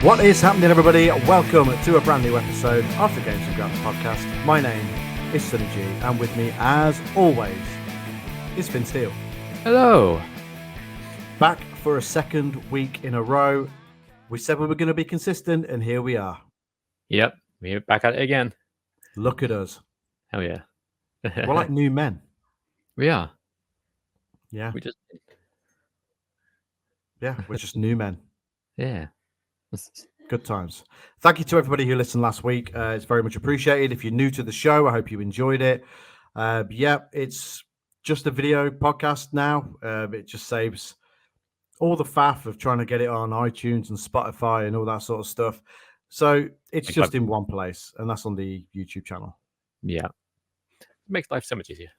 What is happening, everybody? Welcome to a brand new episode of the Games Graps Podcast. My name is Sonny G, and with me, as always, is Finn Steele. Hello. Back for a second week in a row. We said we were going to be consistent, and here we are. Yep, we're back at it again. Look at us. Hell yeah. We're like new men. We are. Yeah. We're just new men. Yeah. Good times. Thank you to everybody who listened last week. It's very much appreciated. If you're new to the show, I hope you enjoyed it. It's just a video podcast now. It just saves all the faff of trying to get it on iTunes and Spotify and all that sort of stuff. So it's just in one place, and that's on the YouTube channel. Yeah. It makes life so much easier.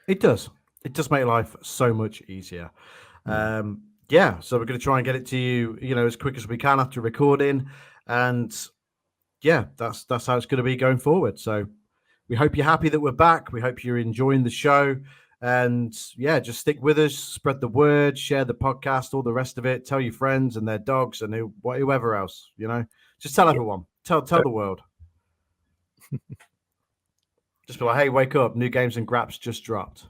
It does. It does make life so much easier. So we're going to try and get it to you, as quick as we can after recording. And that's how it's going to be going forward. So we hope you're happy that we're back. We hope you're enjoying the show. And just stick with us, spread the word, share the podcast, all the rest of it. Tell your friends and their dogs and whoever else, just tell everyone, tell the world. Just be like, hey, wake up. New Games and Graps just dropped.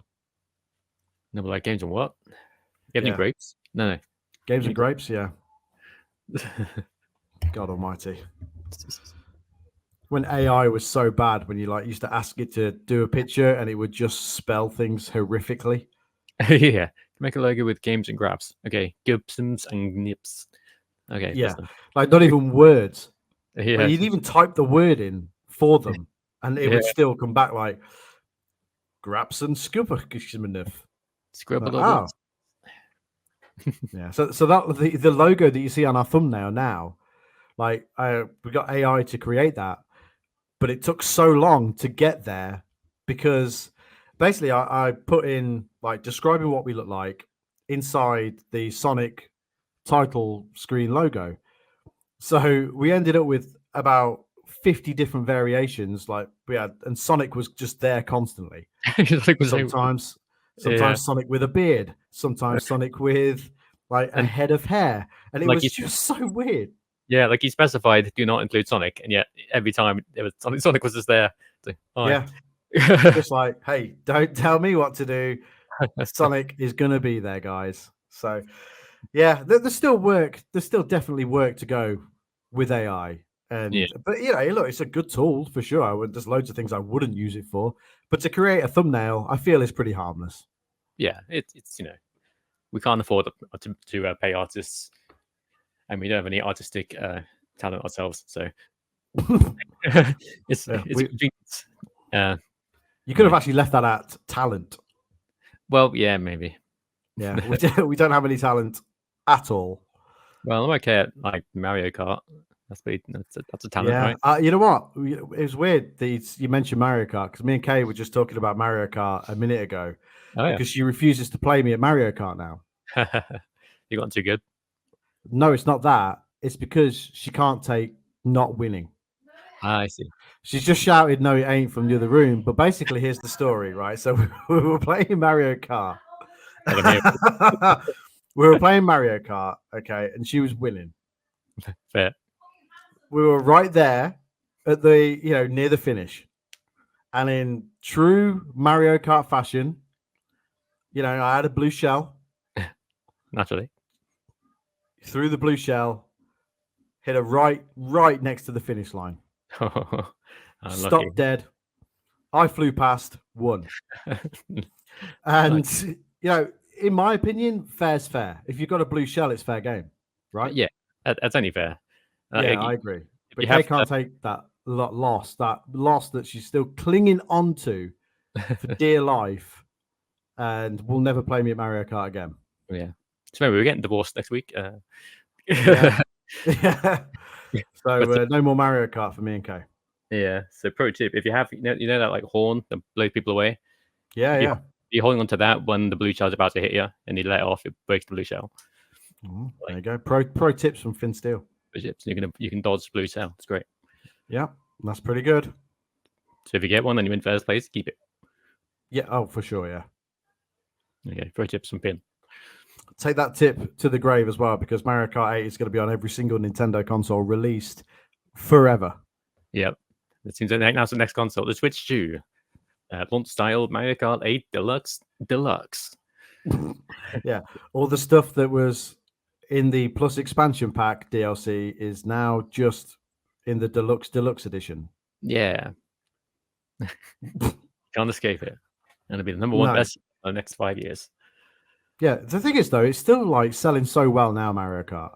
No, but like games and what? You have any grapes? No. Games and Grapes, yeah. God almighty. When AI was so bad, when you used to ask it to do a picture and it would just spell things horrifically. Yeah. Make a logo with Games and Graps. Okay. Gibsons and Nips. Okay. Yeah. Like not even words. Yeah. Like, you'd even type the word in for them and it would still come back like Graps and Skubberkishmanif. Scribble. Yeah. So that the logo that you see on our thumbnail now, we got AI to create that. But it took so long to get there because basically I put in describing what we look like inside the Sonic title screen logo. So we ended up with about 50 different variations and Sonic was just there constantly. Sometimes Sonic with a beard, sometimes Sonic with a head of hair. And it was just so weird. Yeah, he specified do not include Sonic, and yet every time it was Sonic was just there. Just like, hey, don't tell me what to do. Sonic is gonna be there, guys. So, there's still work. There's still definitely work to go with AI, but look, it's a good tool for sure. There's loads of things I wouldn't use it for, but to create a thumbnail, I feel is pretty harmless. Yeah, it's we can't afford to pay artists. And we don't have any artistic talent ourselves, so it's convenient. You could have actually left that at talent. Well, yeah, maybe. Yeah, we don't have any talent at all. Well, I'm okay at Mario Kart. That's a talent, right? You know what? It was weird that you mentioned Mario Kart because me and Kay were just talking about Mario Kart a minute ago. Because she refuses to play me at Mario Kart now. You got too good. No, it's not that. It's because she can't take not winning. I see. She's just shouted, no, it ain't from the other room. But basically, here's the story, right? So we were playing Mario Kart. We were playing Mario Kart, okay, and she was winning. Fair. We were right there at the, near the finish. And in true Mario Kart fashion, I had a blue shell. Naturally. Threw the blue shell, hit a right next to the finish line. Stopped dead. I flew past, won. And, in my opinion, fair's fair. If you've got a blue shell, it's fair game, right? Yeah, that's only fair. I agree. But Kay can't take that loss that she's still clinging onto for dear life and will never play me at Mario Kart again. Yeah. So maybe we're getting divorced next week. Yeah. So no more Mario Kart for me and Kay. Yeah. So pro tip: if you have, that horn that blows people away. Yeah. You're holding onto that when the blue shell's about to hit you, and you let it off, it breaks the blue shell. There you go. Pro tips from Finn Steele. You can dodge blue shell. It's great. Yeah, that's pretty good. So if you get one and you're in first place, keep it. Yeah. Oh, for sure. Yeah. Okay. Pro tips from Finn. Take that tip to the grave as well, because Mario Kart 8 is going to be on every single Nintendo console released forever. Yep. It seems like now's the next console. The Switch 2. Launch style Mario Kart 8 Deluxe. Yeah. All the stuff that was in the Plus expansion pack DLC is now just in the Deluxe edition. Yeah. Can't escape it. And it'll be the number one best for the next 5 years. Yeah, the thing is, though, it's still like selling so well now, Mario Kart.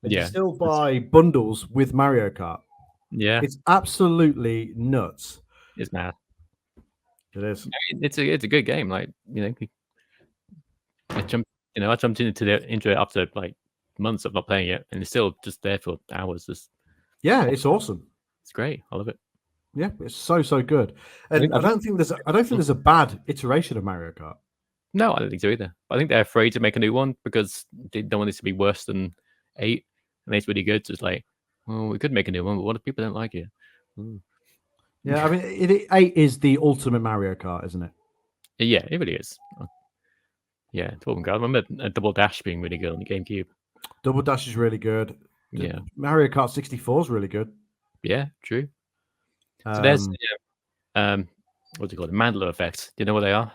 And you still buy bundles with Mario Kart. Yeah. It's absolutely nuts. It's mad. It is. It's a good game. Like, I jumped into it after like months of not playing it, and it's still just there for hours. It's awesome. It's great. I love it. Yeah, it's so good. And I don't think there's a bad iteration of Mario Kart. No, I don't think so either. I think they're afraid to make a new one because they don't want it to be worse than 8, and 8's really good. So it's like, well, we could make a new one, but what if people don't like it? Ooh. Yeah, I mean, 8 is the ultimate Mario Kart, isn't it? Yeah, it really is. Yeah, talking God, I remember a Double Dash being really good on the GameCube. Double Dash is really good. Yeah, Mario Kart 64 is really good. Yeah, true. So there's what's it called? The Mandela effect. Do you know what they are?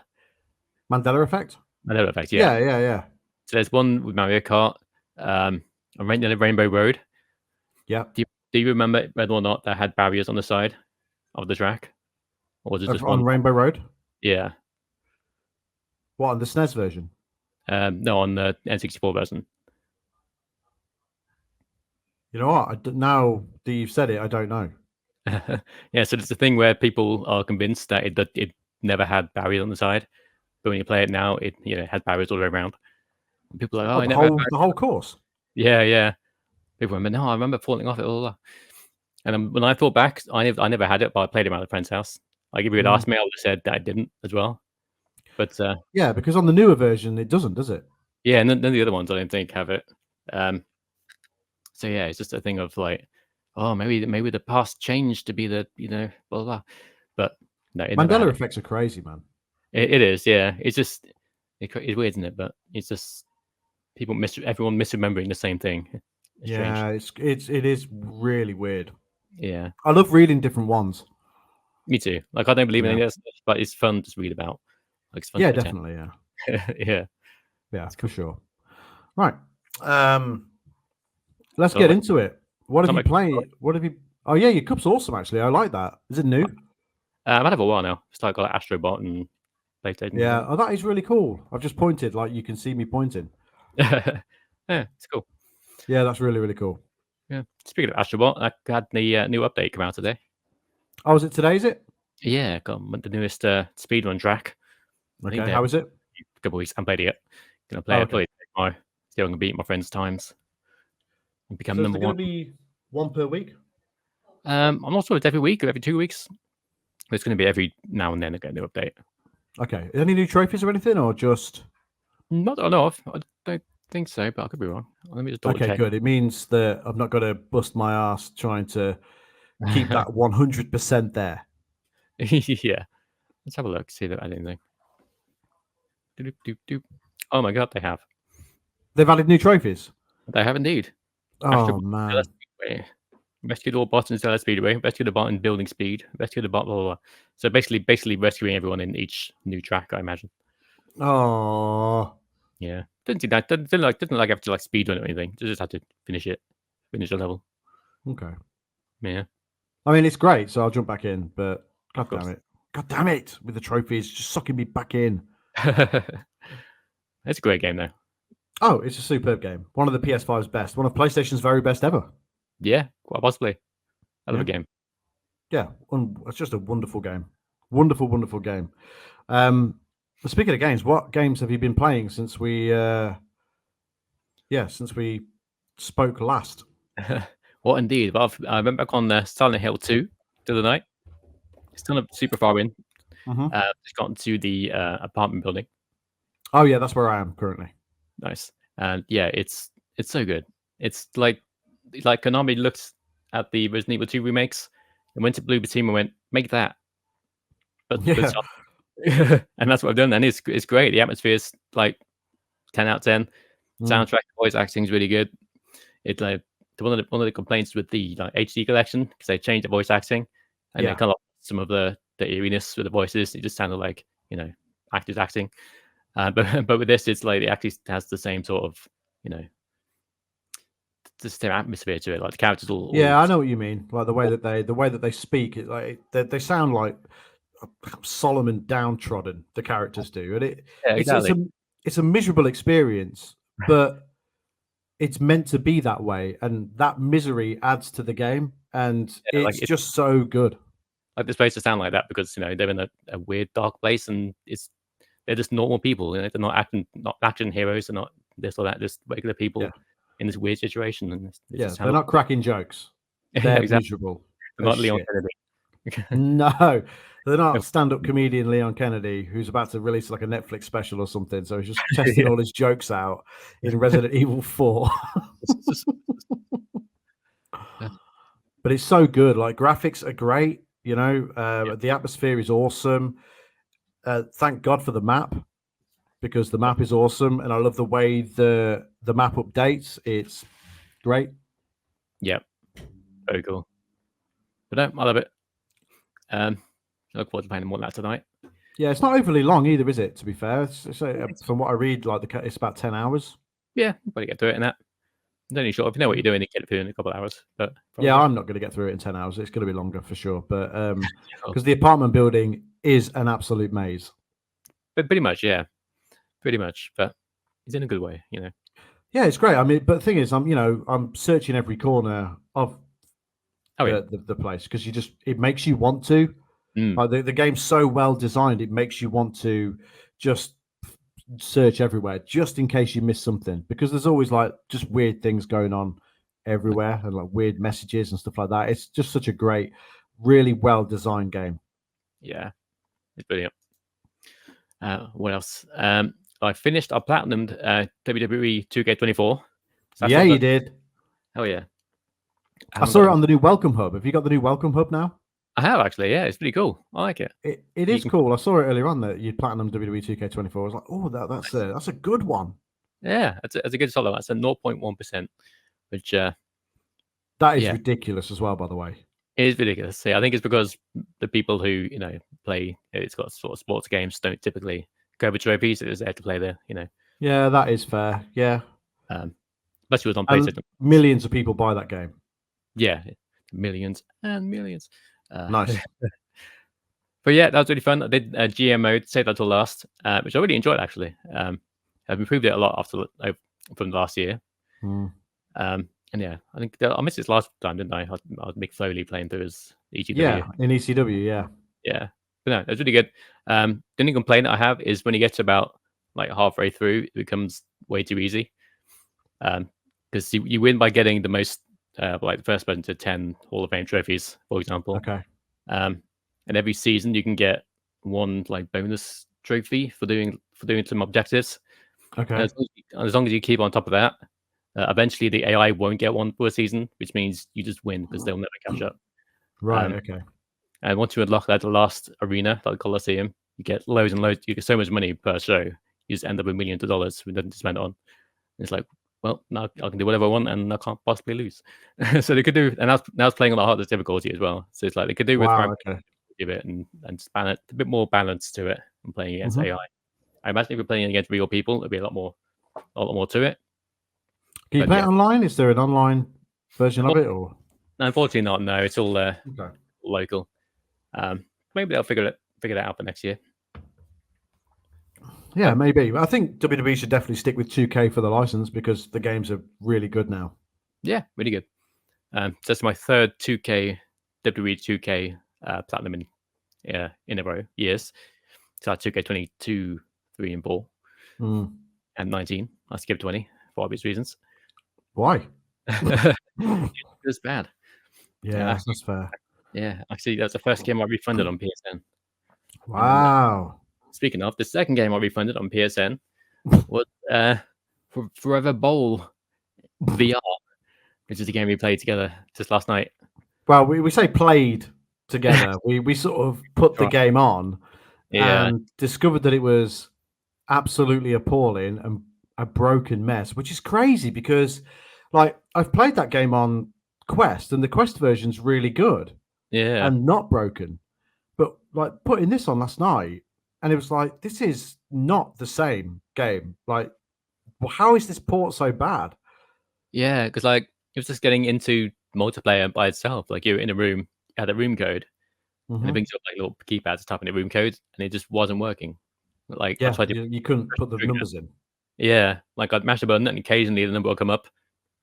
Mandela effect? Mandela effect, yeah. Yeah. So there's one with Mario Kart, on Rainbow Road. Yeah. Do you remember whether or not that had barriers on the side of the track? Or was it just on Rainbow Road? Yeah. What, on the SNES version? No, on the N64 version. You know what? Now that you've said it, I don't know. Yeah, so it's a thing where people are convinced that it never had barriers on the side, but when you play it now, it has barriers all the way around. And people are like, the whole course. Yeah. People remember, no, I remember falling off it all. And when I thought back, I never had it, but I played it at a friend's house. Like if you had asked me, I would have said that I didn't as well. But yeah, because on the newer version, it doesn't, does it? Yeah, and none of the other ones I don't think have it. So yeah, it's just a thing of like, oh, maybe the past changed to be the blah blah. But no, Mandela effects are crazy, man. It is, yeah. It's just it's weird, isn't it? But it's just everyone misremembering the same thing. It's it is really weird. Yeah, I love reading different ones. Me too. Like I don't believe in any of that stuff, but it's fun to read about. Like it's fun. Yeah, definitely. Yeah. Yeah, for sure. Right. Let's get into it. What have you played? What have you? Oh yeah, your cup's awesome. Actually, I like that. Is it new? I've had it for a while now. It's like got Astrobot and PlayStation. Yeah. Oh, that is really cool. I've just pointed, like you can see me pointing. Yeah, it's cool. Yeah, that's really cool. Yeah. Speaking of Astrobot, I had the new update come out today. Oh, is it today? Is it? Yeah, got the newest speedrun track. Okay, how is it? A couple of weeks. I haven't played it yet. Gonna play it. Play it tomorrow. Still gonna beat my friends' times and become number one. Going to be one per week? I'm not sure if it's every week or every 2 weeks. It's going to be every now and then. I get a new update. Okay. Any new trophies or anything, or just? Not that I know of. I don't think so, but I could be wrong. Let me just double check. Good. It means that I'm not going to bust my ass trying to keep that 100% there. Yeah. Let's have a look. See if they've added anything. Oh my god, they have. They've added new trophies? They have indeed. Oh, man. Rescued all bots in Stellar Speedway. Rescued the bot in Building Speed. Rescued the bot, blah, blah, blah. So basically rescuing everyone in each new track, I imagine. Oh. Yeah. Didn't see that. Didn't have to speedrun or anything. Just had to finish the level. Okay. Yeah. I mean, it's great, so I'll jump back in, but God damn it, with the trophies just sucking me back in. It's a great game, though. Oh, it's a superb game. One of the PS5's best. One of PlayStation's very best ever. Yeah, quite possibly. I love a game. Yeah, it's just a wonderful game. Wonderful game. Speaking of games, what games have you been playing since we spoke last? Well, indeed. But I went back on Silent Hill 2 the other night. Still not super far in. Just gotten to the apartment building. Oh yeah, that's where I am currently. Nice. And yeah, it's so good. It's like Konami looked at the Resident Evil 2 remakes and went to Bloober Team and went, make that. But and that's what I've done. And it's great. The atmosphere is like 10 out of 10. Soundtrack, voice acting is really good. It's like one of the complaints with the HD collection, because they changed the voice acting and they kind of some of the eeriness with the voices. It just sounded like actors acting. But with this, it's like it actually has the same sort of the same atmosphere to it. Like the characters all I know what you mean. Like the way that they speak, it like they sound like solemn and downtrodden. The characters do, and it's a miserable experience, but it's meant to be that way, and that misery adds to the game, and it's just so good. Like they're supposed to sound like that because they're in a weird dark place, and they're just normal people. They're not action heroes. They're not this or that. Just regular people in this weird situation. And they're not cracking jokes. They're miserable. They're not Leon Kennedy. No, they're not stand-up comedian Leon Kennedy, who's about to release like a Netflix special or something. So he's just testing all his jokes out in Resident Evil 4. But it's so good. Like graphics are great. The atmosphere is awesome. Thank God for the map, because the map is awesome, and I love the way the map updates. It's great. Yeah, very cool. But I love it. I look forward to playing more of that tonight. Yeah, it's not overly long either, is it? To be fair, from what I read, like it's about 10 hours. Yeah, you probably get through it in that. I'm not really sure. If you know what you're doing, you get it through in a couple of hours. But yeah, I'm not going to get through it in 10 hours. It's going to be longer for sure. But because the apartment building is an absolute maze. But pretty much, yeah, pretty much. But it's in a good way, Yeah, it's great. I mean, but the thing is, I'm searching every corner of the place, because it makes you want to. Like the game's so well designed, it makes you want to just search everywhere, just in case you miss something, because there's always like just weird things going on everywhere, and like weird messages and stuff like that. It's just such a great, really well designed game. Yeah, it's brilliant. What else? I platinumed WWE 2K24. So yeah, you did. Oh yeah. I saw it on the new Welcome Hub. Have you got the new Welcome Hub now? I have, actually. Yeah, it's pretty cool. I like it. It is cool. I saw it earlier on that you'd platinum WWE 2K24. I was like, oh, that's a good one. Yeah, it's a good solid. That's a 0.1%, which that is ridiculous as well, by the way. It is ridiculous. Yeah, I think it's because the people who play it's got sort of sports games don't typically go for trophies. It's there to play there. Yeah, that is fair. Yeah. Especially on PlayStation. Millions of people buy that game. Yeah, millions and millions. Nice. But yeah, that was really fun. I did GM mode, save that till last, which I really enjoyed, actually. I've improved it a lot from last year. And yeah, I think I missed it last time, didn't I? I was Mick Foley playing through his ECW. Yeah, in ECW, yeah. Yeah. But no, it's really good. The only complaint I have is when you get to about like halfway through, it becomes way too easy. Because you win by getting the most, like the first person to 10 Hall of Fame trophies, for example. Okay. And every season you can get one like bonus trophy for doing some objectives. Okay. And as long as you keep on top of that, eventually the AI won't get one for a season, which means you just win because they'll never catch up. Right. Okay. And once you unlock that, the last arena, like Coliseum, you get loads and loads. You get so much money per show. You just end up with millions of dollars with nothing to spend it on. And it's like, well, now I can do whatever I want, and I can't possibly lose. So they could do, and now it's playing on the hardest difficulty as well. So it's like they could do with give it and span it a bit more balance to it and playing against AI. I imagine if you're playing against real people, there'd be a lot more to it. Can you play it online? Is there an online version of it, or? Unfortunately, not. No, it's all local. Maybe they'll figure that out for next year. Yeah, maybe. I think WWE should definitely stick with 2K for the license, because the games are really good now. Yeah, really good. So that's my third 2K WWE 2K platinum in a row years. So I 2K 22, 3, and 4, and 19. I skipped 20 for obvious reasons. Why? It's bad. Yeah, that's fair. Yeah, actually, that's the first game I refunded on PSN. Wow. Speaking of, the second game I refunded on PSN was Forever Bowl VR, which is a game we played together just last night. Well, we say played together. we sort of put the game on and discovered that it was absolutely appalling a broken mess, which is crazy because, like, I've played that game on Quest, and the Quest version's really good Yeah. and not broken. But like putting this on last night, and it was like, this is not the same game. Like, well, how is this port so bad? Yeah, because like it was just getting into multiplayer by itself. Like you're in a room, you had a room code, and it Mhm. brings up like little keypads to type in the room code, and it just wasn't working. Like I Yeah, tried to you couldn't put the trigger. numbers in. Yeah, like I'd mash the button, and occasionally the number will come up,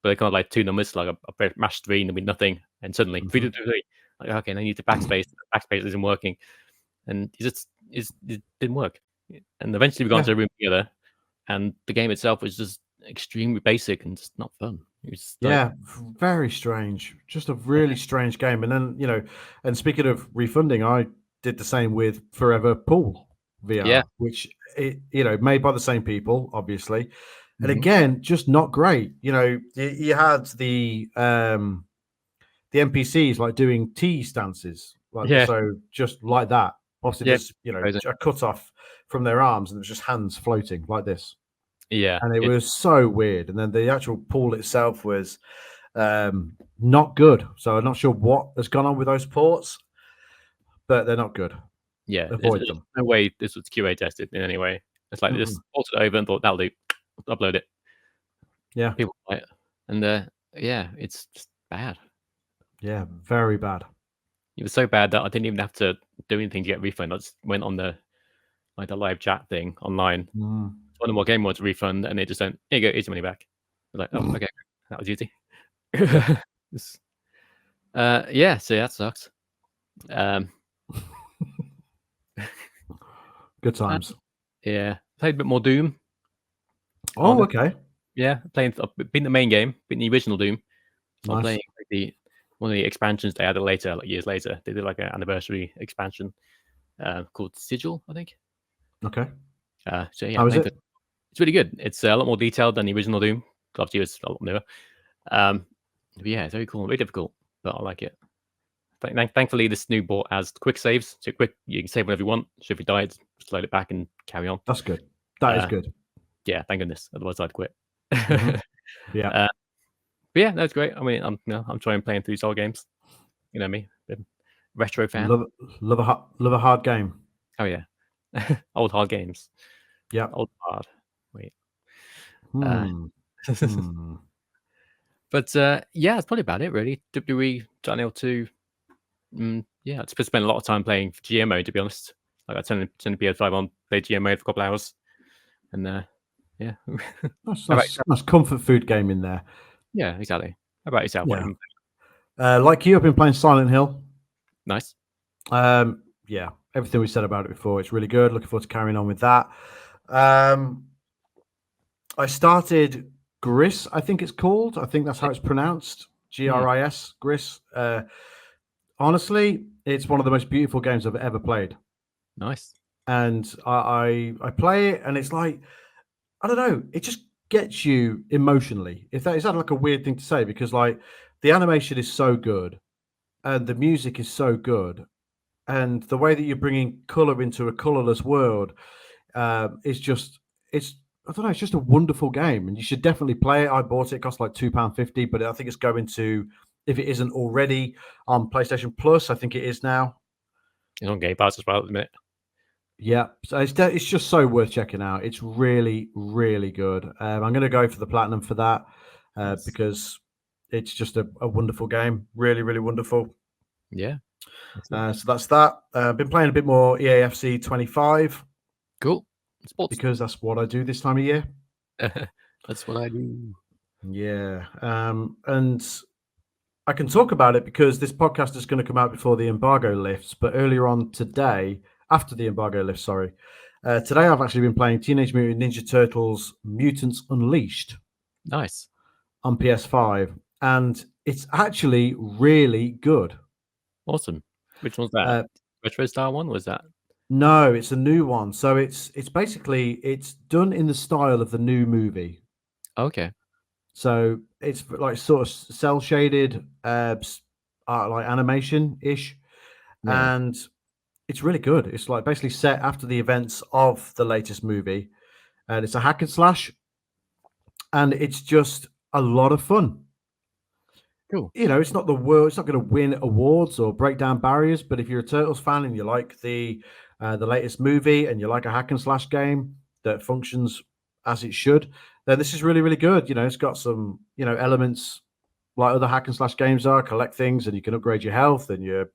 but they kind of like two numbers. Like I mash 3, and there'll be nothing, and suddenly 3, 2, 2, 3. Like okay, and I need to backspace. Backspace isn't working, and it didn't work. And eventually we got into a room together, and the game itself was just extremely basic and just not fun. It was like Yeah, very strange. Just a really strange game. And then, and speaking of refunding, I did the same with Forever Pool yeah, VR, which made by the same people, obviously. And mhm. again, just not great. You had the NPCs like doing T stances, like Yeah, so, just like that. Obviously, yeah, there's crazy. a cut off from their arms, and there's just hands floating like this, Yeah, and it was so weird. And then the actual pool itself was not good. So I'm not sure what has gone on with those ports, but they're not good. yeah. Avoid There's them. no way this was QA tested in any way. It's like they Mm-mm. just ported it over and thought that'll do. Upload it. Yeah, People buy it, and yeah, it's just bad. yeah, very bad. It was so bad that I didn't even have to do anything to get a refund. I just went on the live chat thing online. Mm. One of my game wants a refund, and it just went, "Here you go, here's your money back." I was like, "Oh, okay, that was easy." It's- yeah, so that sucks. Um, Good times. yeah, played a bit more Doom. Oh, Harder. okay, Yeah, playing. I've been the main game, been the original Doom. So I'm nice. playing like one of the expansions they added later, like years later. They did like an anniversary expansion called Sigil, I think. Okay, So yeah, how is it? it's really good. It's a lot more detailed than the original Doom. Obviously, it's a lot newer. But yeah, it's very cool, very difficult, but I like it. Thankfully, this new board has quick saves. So you can save whenever you want. So if you die, just load it back and carry on. That's good. That is Uh, good. yeah, thank goodness. Otherwise, I'd quit. Mhm. Yeah, uh, but yeah, that's great. I mean, I'm trying playing through Soul games. You know me, bit retro fan. love a hard game. Oh yeah, old hard games. Yeah. Old hard. Wait. Hmm. Hmm. But yeah, that's probably about it really. WWE Daniel 2. Yeah, I just spent a lot of time playing GMO to be honest. Like I turned the PS5 on, played GMO for a couple hours, and yeah. That's comfort food game in there. Yeah, exactly. How about yourself? What Yeah. you been Like you, I've been playing Silent Hill. Nice. Yeah, everything we said about it before, it's really good. Looking forward to carrying on with that. I started Gris, I think it's called. I think that's how it's pronounced. GRIS, Gris. Honestly, it's one of the most beautiful games I've ever played. Nice. And I play it, and it's like, I don't know, it just gets you emotionally. If that is that like a weird thing to say, because like the animation is so good and the music is so good, and the way that you're bringing color into a colorless world is just it's I don't know, it's just a wonderful game, and you should definitely play it. I bought it; it cost like £2.50, but I think it's going to, if it isn't already on PlayStation Plus, I think it is now. It's on Game Pass as well at the minute. Yeah, so it's just so worth checking out. It's really, really good. I'm going to go for the platinum for that Nice. because it's just a wonderful game. Really, really wonderful. Yeah. So that's that. I've been playing a bit more EAFC 25 Cool. Sports. because that's what I do this time of year. That's what I do. Yeah. And I can talk about it because this podcast is going to come out before the embargo lifts. But earlier on today, after the embargo lifts, sorry, today I've actually been playing Teenage Mutant Ninja Turtles Mutants Unleashed Nice. on PS5. And it's actually really good. Awesome. Which one's that? Retro style one? Was that? No, it's a new one. So it's basically it's done in the style of the new movie. Okay. So it's like sort of cell shaded, like animation ish, Yeah. and it's really good. It's like basically set after the events of the latest movie, and it's a hack and slash. and it's just a lot of fun. Cool. It's not the world. It's not going to win awards or break down barriers. But if you're a Turtles fan and you like the latest movie and you like a hack and slash game that functions as it should, then this is really, really good. It's got some elements like other hack and slash games are. Collect things and you can upgrade your health and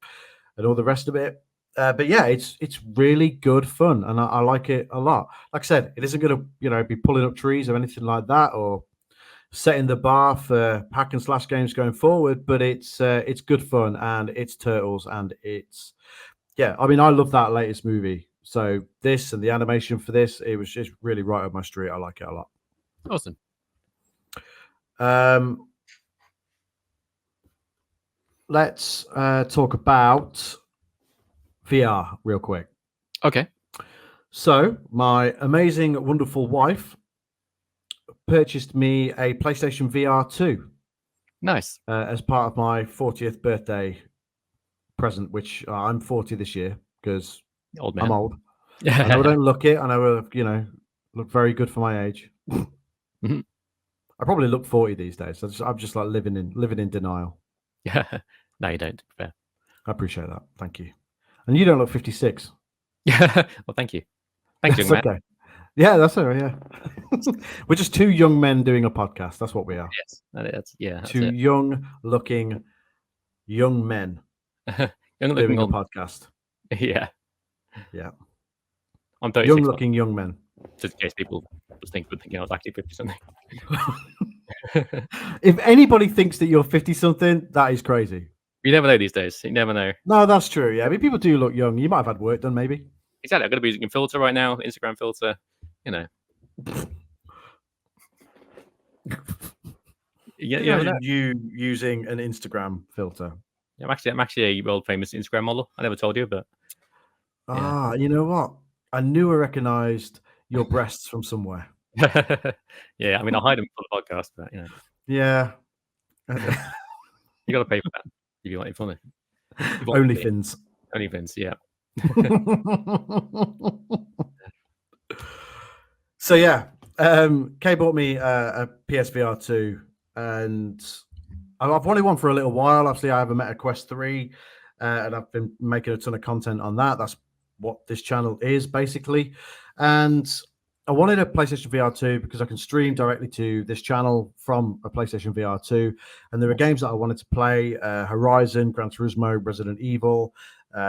all the rest of it. But yeah, it's really good fun and I like it a lot. Like I said, it isn't going to be pulling up trees or anything like that or setting the bar for hack and slash games going forward, but it's good fun and it's Turtles and it's I mean I love that latest movie. So this and the animation for this, it was just really right up my street. I like it a lot. Awesome. Let's talk about VR real quick. Okay. So my amazing, wonderful wife purchased me a PlayStation VR 2. Nice. As part of my 40th birthday present, which I'm 40 this year because Old man. I'm old. I know I don't look it. I know, look very good for my age. Mm-hmm. I probably look 40 these days. I'm just like living in denial. Yeah. No, you don't. Fair. I appreciate that. Thank you. And you don't look 56. Yeah. Well, thank you. Thanks, young man. Okay. Yeah, that's all right. Yeah. We're just two young men doing a podcast. That's what we are. Yes. That's two young-looking young men doing a podcast. Yeah. Yeah. I'm 36. Young-looking young men. Just in case people was thinking I was actually 50 something. If anybody thinks that you're 50 something, that is crazy. You never know these days. You never know. No, that's true. Yeah, I mean, people do look young. You might have had work done, maybe. Exactly. I'm going to be using a filter right now, Instagram filter. You using an Instagram filter. I'm actually a world famous Instagram model. I never told you, but you know what? I knew I recognized your breasts from somewhere. Yeah, I mean, I'll hide them for the podcast, but yeah, you got to pay for that if you want it funny. OnlyFins, yeah. So yeah, Kay bought me a PSVR 2, and I've wanted one for a little while. Obviously, I have a Meta Quest 3, and I've been making a ton of content on that. That's what this channel is basically, and I wanted a PlayStation VR 2 because I can stream directly to this channel from a PlayStation VR 2, and there are games that I wanted to play: Horizon, Gran Turismo, Resident Evil,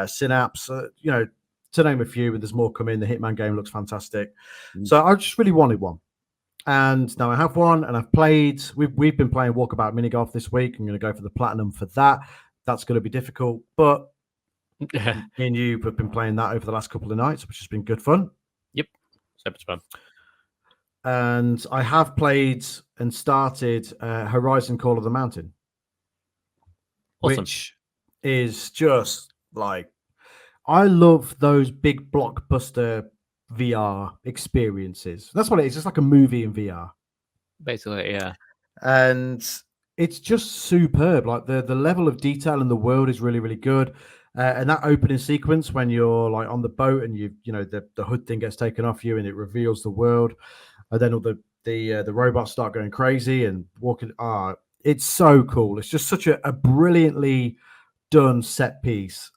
Synapse, to name a few. And there's more coming. The Hitman game looks fantastic, so I just really wanted one. And now I have one, and I've played. We've been playing Walkabout Mini Golf this week. I'm going to go for the platinum for that. That's going to be difficult, but me and you have been playing that over the last couple of nights, which has been good fun. Yep, so much fun. And I have played and started Horizon Call of the Mountain, awesome. Which is just like, I love those big blockbuster VR experiences. That's what it is. It's like a movie in VR. Basically, yeah. And it's just superb. Like the level of detail in the world is really, really good. And that opening sequence when you're like on the boat and the hood thing gets taken off you and it reveals the world, and then all the robots start going crazy and walking. It's so cool. It's just such a brilliantly done set piece.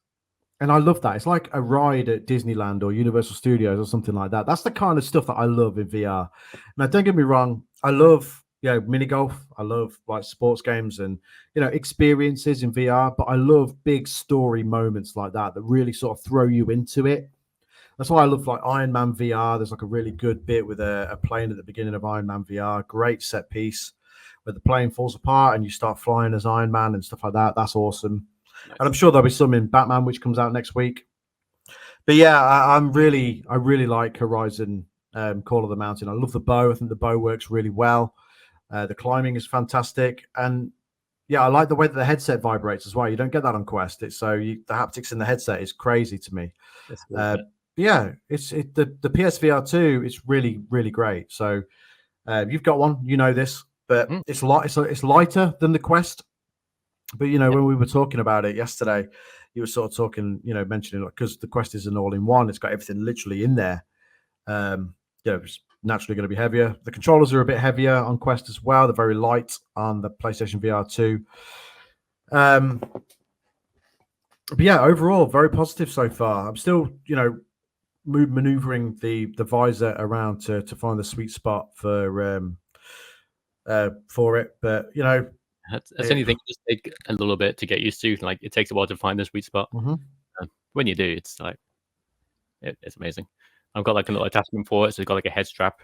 And I love that. It's like a ride at Disneyland or Universal Studios or something like that. That's the kind of stuff that I love in VR. Now, don't get me wrong. I love mini golf. I love like sports games and experiences in VR. But I love big story moments like that really sort of throw you into it. That's why I love like Iron Man VR. There's like a really good bit with a plane at the beginning of Iron Man VR. Great set piece where the plane falls apart and you start flying as Iron Man and stuff like that. That's awesome. Nice. And I'm sure there'll be some in Batman, which comes out next week. But yeah, I really like Horizon Call of the Mountain. I love the bow. I think the bow works really well. The climbing is fantastic. And yeah, I like the way that the headset vibrates as well. You don't get that on Quest. The haptics in the headset is crazy to me. Yeah, the PSVR 2. It's really, really great. So you've got one, this, but it's lighter than the Quest. But when we were talking about it yesterday, you were sort of talking, mentioning because the Quest is an all-in-one. It's got everything literally in there. It's naturally going to be heavier. The controllers are a bit heavier on Quest as well. They're very light on the PlayStation VR 2. But yeah, overall, very positive so far. I'm still, maneuvering the visor around to find the sweet spot for it. But that's anything just take a little bit to get used to. Like it takes a while to find the sweet spot. When you do, it's like it's amazing. I've got like a little attachment for it, so it's got like a head strap.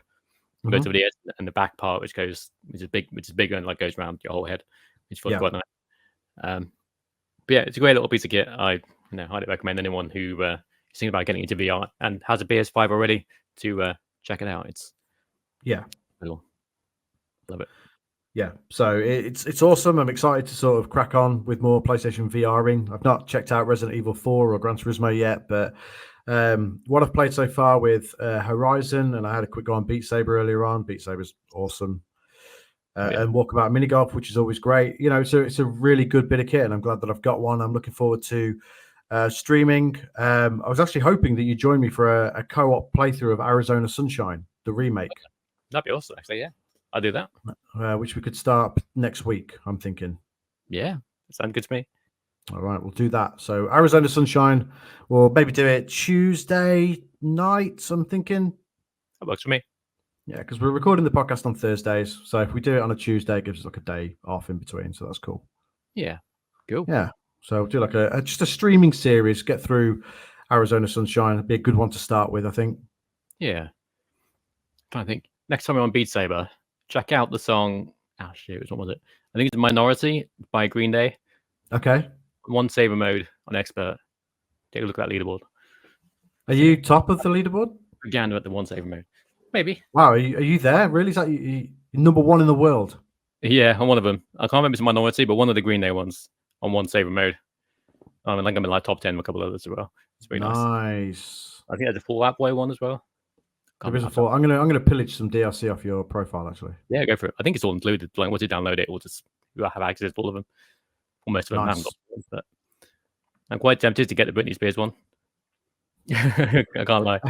Go to the edge and the back part, which is bigger and like goes around your whole head, which feels quite nice. But yeah, it's a great little piece of kit. I highly recommend anyone who is thinking about getting into VR and has a PS5 already to check it out. It's cool. Love it. Yeah, so it's awesome. I'm excited to sort of crack on with more PlayStation VRing. I've not checked out Resident Evil 4 or Gran Turismo yet, but what I've played so far with Horizon, and I had a quick go on Beat Saber earlier on. Beat Saber's awesome. And Walkabout Mini Golf, which is always great. So it's a really good bit of kit, and I'm glad that I've got one. I'm looking forward to streaming. I was actually hoping that you'd join me for a co-op playthrough of Arizona Sunshine, the remake. That'd be awesome, actually. Yeah, I'll do that. Which we could start next week, I'm thinking. Yeah, sounds good to me. All right, we'll do that. So Arizona Sunshine, we'll maybe do it Tuesday night, I'm thinking. That works for me. Yeah, because we're recording the podcast on Thursdays. So if we do it on a Tuesday, it gives us like a day off in between. So that's cool. Yeah, cool. Yeah. So we'll do like just a streaming series, get through Arizona Sunshine. It'd be a good one to start with, I think. Yeah. I'm trying to think. Next time we're on Beat Saber, check out the song. Oh, shoot. What was it? I think it's Minority by Green Day. Okay. One saver mode on Expert. Take a look at that leaderboard. Are you top of the leaderboard? Again, at the one saver mode. Maybe. Wow, are you there? Really? Is that you number one in the world? Yeah, I'm one of them. I can't remember if it's Minority, but one of the Green Day ones on one saver mode. I think I'm in like top 10 with a couple others as well. It's very nice. I think there's a Fallout Boy one as well. There is a Fallout. I'm gonna pillage some DLC off your profile actually. Yeah, go for it. I think it's all included. Like once you download it, you'll have access to all of them. Almost of them haven't got them, but I'm quite tempted to get the Britney Spears one. I can't lie.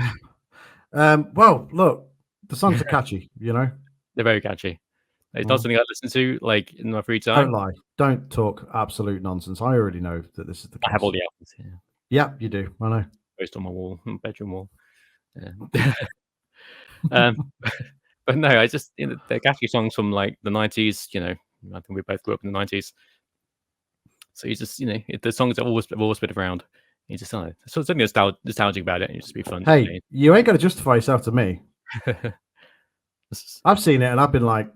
Well, look, the songs are catchy, They're very catchy. It's not something I listen to like in my free time. Don't lie. Don't talk absolute nonsense. I already know that this is the case. I have all the albums here. Yeah, you do. I know. Based on my wall, bedroom wall. Yeah. But no, I just they're catchy songs from like the 90s. I think we both grew up in the 90s. So you just the songs have always been around. You just there's something nostalgic about it. And it just be fun. Hey, you ain't got to justify yourself to me. I've seen it and I've been like,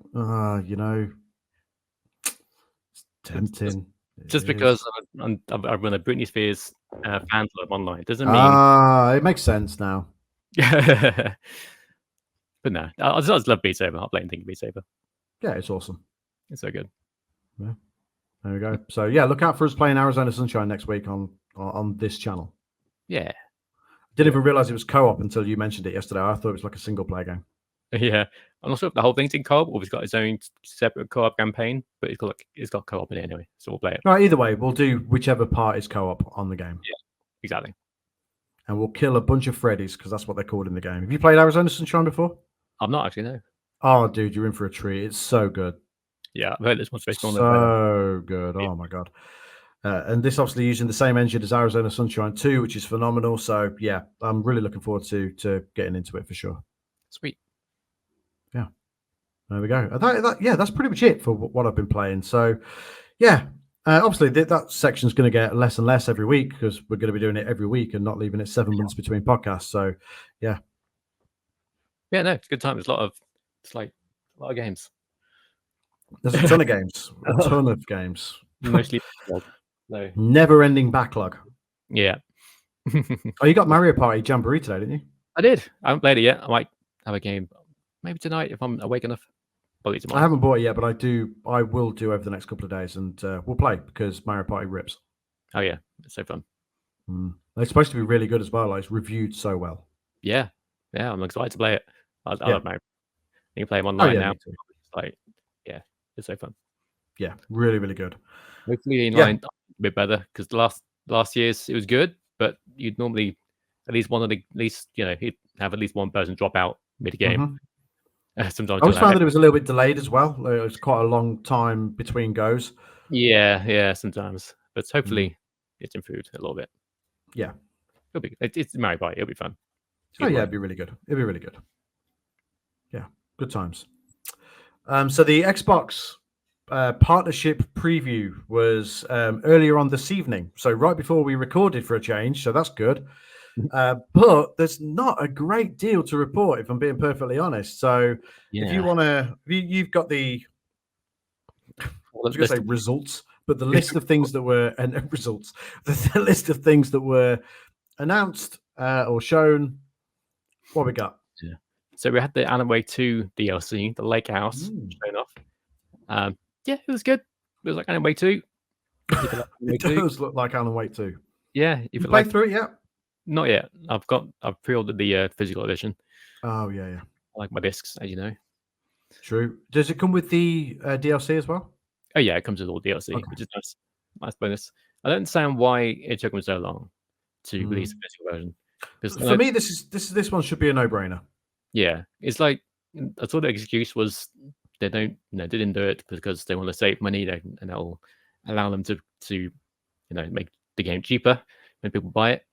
it's tempting. Just because I run a Britney Spears fan club online doesn't mean it makes sense now. But no, I just love Beat Saber. I'll play anything Beat Saber. Yeah, it's awesome. It's so good. Yeah. There we go. So yeah, look out for us playing Arizona Sunshine next week on this channel. Yeah. Didn't even realize it was co-op until you mentioned it yesterday. I thought it was like a single player game. Yeah. I'm not sure if the whole thing's in co-op or it's got its own separate co-op campaign, but it's got co-op in it anyway. So we'll play it. Right, either way, we'll do whichever part is co-op on the game. Yeah, exactly. And we'll kill a bunch of Freddies because that's what they're called in the game. Have you played Arizona Sunshine before? I've not actually, no. Oh, dude, you're in for a treat. It's so good. Yeah, I've heard this one's based on so good. Oh my god. And this obviously using the same engine as Arizona Sunshine 2, which is phenomenal. So yeah, I'm really looking forward to getting into it for sure. Sweet. Yeah. There we go. That's pretty much it for what I've been playing. So yeah, obviously that section's going to get less and less every week because we're going to be doing it every week and not leaving it 7 months between podcasts. So yeah. Yeah, no, it's a good time. It's a lot of games. There's a ton of games. A ton of games. Mostly no. Never-ending backlog. Yeah. You got Mario Party Jamboree today, didn't you? I did. I haven't played it yet. I might have a game maybe tonight if I'm awake enough. Probably tomorrow. I haven't bought it yet, but I will do over the next couple of days, and we'll play because Mario Party rips. Oh yeah, it's so fun. It's supposed to be really good as well. Like, it's reviewed so well. Yeah, I'm excited to play it. I love Mario. You can play them online now. It's so fun. Yeah, really, really good. Hopefully inline a bit better because last year's it was good, but you'd normally he'd have at least one person drop out mid game. Sometimes I always found that it was a little bit delayed as well. It was quite a long time between goes. yeah, sometimes, but hopefully it's improved a little bit. Yeah. It's Mario Party. It'll be fun. Oh yeah, it'd be really good. It'd be really good. Yeah, good times. So the Xbox partnership preview was earlier on this evening, so right before we recorded for a change. So that's good. But there's not a great deal to report, if I'm being perfectly honest. So if you want to, you've got the, I was going to say results, but the list of things that were and results, the list of things that were announced or shown. What we got? Yeah. So we had the Alan Wake 2 DLC, the Lake House, shown off. Yeah, it was good. It was like Alan Wake 2. It does look like Alan Wake 2. Yeah, you played through it yet? Not yet. I've pre-ordered the physical edition. Oh yeah. I like my discs, as you know. True. Does it come with the DLC as well? Oh yeah, it comes with all DLC, which is nice bonus. I don't understand why it took them so long to release a physical version. Because for me, this one should be a no-brainer. Yeah, it's like I thought the excuse was they didn't do it because they want to save money, and that'll allow them to make the game cheaper when people buy it.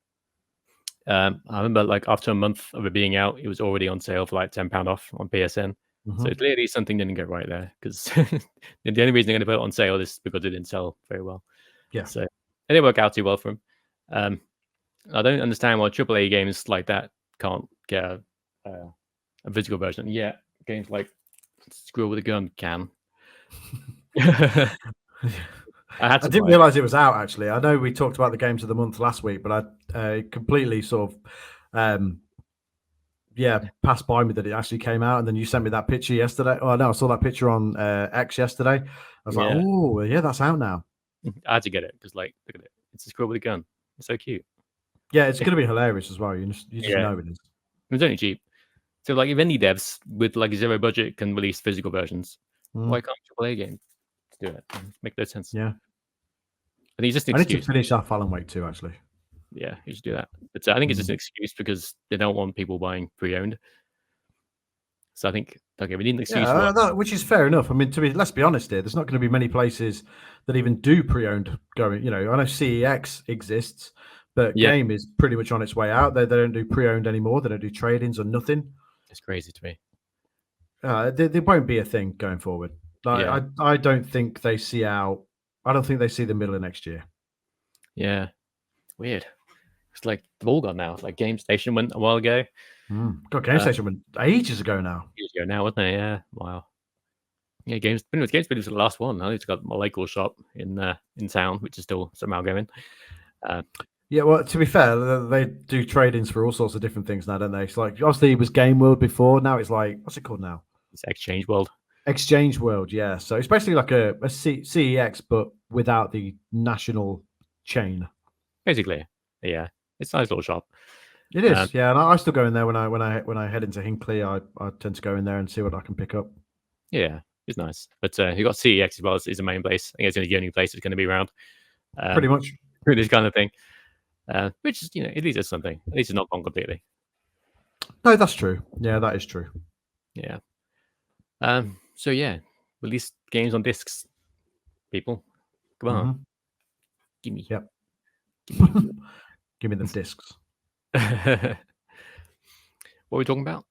I remember like after a month of it being out, it was already on sale for like £10 off on PSN. So clearly something didn't go right there, because the only reason they're going to put it on sale is because it didn't sell very well. Yeah. So it didn't work out too well for them. I don't understand why AAA games like that can't get a physical version. Yeah, games like Squirrel with a Gun can. I didn't realize it was out, actually. I know we talked about the games of the month last week, but I completely sort of passed by me that it actually came out, and then you sent me that picture yesterday. Oh no, I saw that picture on X yesterday. I was like, oh yeah, that's out now. I had to get it because, like, look at it. It's a Squirrel with a Gun. It's so cute. Yeah, it's going to be hilarious as well. You just know it is. It's only cheap. So, like, if indie devs with like zero budget can release physical versions, why can't AAA games do it? Make no sense. Yeah. I think it's just an excuse. I need to finish off Alan Wake 2, actually. Yeah, you should do that. But I think it's just an excuse because they don't want people buying pre-owned. So I think, okay, we need an excuse. Which is fair enough. I mean, let's be honest here. There's not going to be many places that even do pre-owned going. I know CEX exists, but Game is pretty much on its way out. They don't do pre-owned anymore. They don't do trade-ins or nothing. It's crazy to me. There won't be a thing going forward. I don't think they see out. I don't think they see the middle of next year. Yeah, weird. It's like they've all gone now. Like Game Station went a while ago. God, Game Station went ages ago now. Years ago now, wasn't it? Yeah, wow. Yeah, Games was the last one. I just got my local shop in town, which is still somehow going. Yeah, well, to be fair, they do trade-ins for all sorts of different things now, don't they? It's like, obviously it was Game World before. Now it's like, what's it called now? It's Exchange World. Exchange World, yeah. So it's basically like a CEX, but without the national chain. Basically, yeah. It's a nice little shop. It is, yeah. And I still go in there when I head into Hinckley. I tend to go in there and see what I can pick up. Yeah, it's nice. But you got CEX as well. Is the main place. I think it's the only place that's going to be around. Pretty much. This kind of thing. Which is, at least it's something. At least it's not gone completely. No, that's true. Yeah, that is true. Yeah. So yeah, release games on discs, people. Come on. Give me. Yep. Give me the discs. What are we talking about?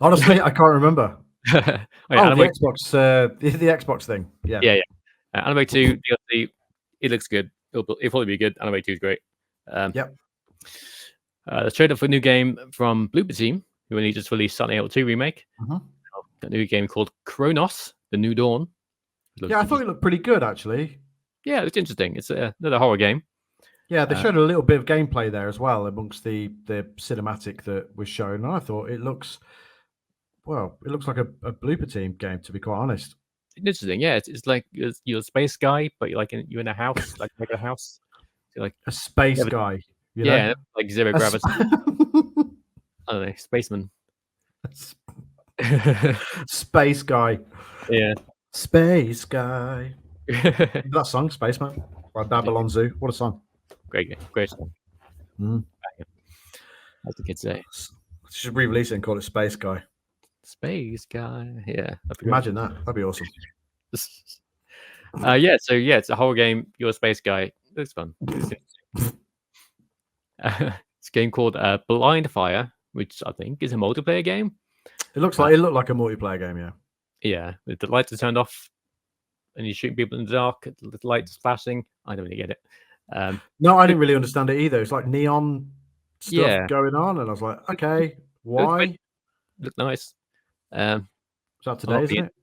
Honestly, I can't remember. The Xbox, the Xbox thing. Yeah. Alan Wake 2 DLC. It looks good. It'll probably be good. Alan Wake 2 is great. Yep. The trailer for a new game from Bloober Team, who only just released Silent Hill 2 remake. A new game called Kronos: The New Dawn. I thought it looked pretty good, actually. Yeah, it's interesting. It's another horror game. Yeah, they showed a little bit of gameplay there as well amongst the cinematic that was shown. And I thought it looks like a Bloober Team game, to be quite honest. Interesting, yeah. It's like you're a space guy, but you're in a house, like a house. So like a space guy. Yeah, like zero gravity. I don't know, spaceman. Space guy. Yeah. Space guy. That song, Spaceman, by Babylon Zoo. What a song. Great song. As the kids say. Should re-release it and call it Space Guy. Space guy. Yeah, that'd be great. Imagine that. That'd be awesome. So it's a horror game. You're a space guy. Looks fun. It's a game called Blind Fire, which I think is a multiplayer game. It looked like a multiplayer game, yeah. Yeah, with the lights are turned off, and you shoot people in the dark. The lights flashing. I don't really get it. No, I didn't really understand it either. It's like neon stuff Yeah. going on, and I was like, okay, why? Look nice. It's out today, isn't it?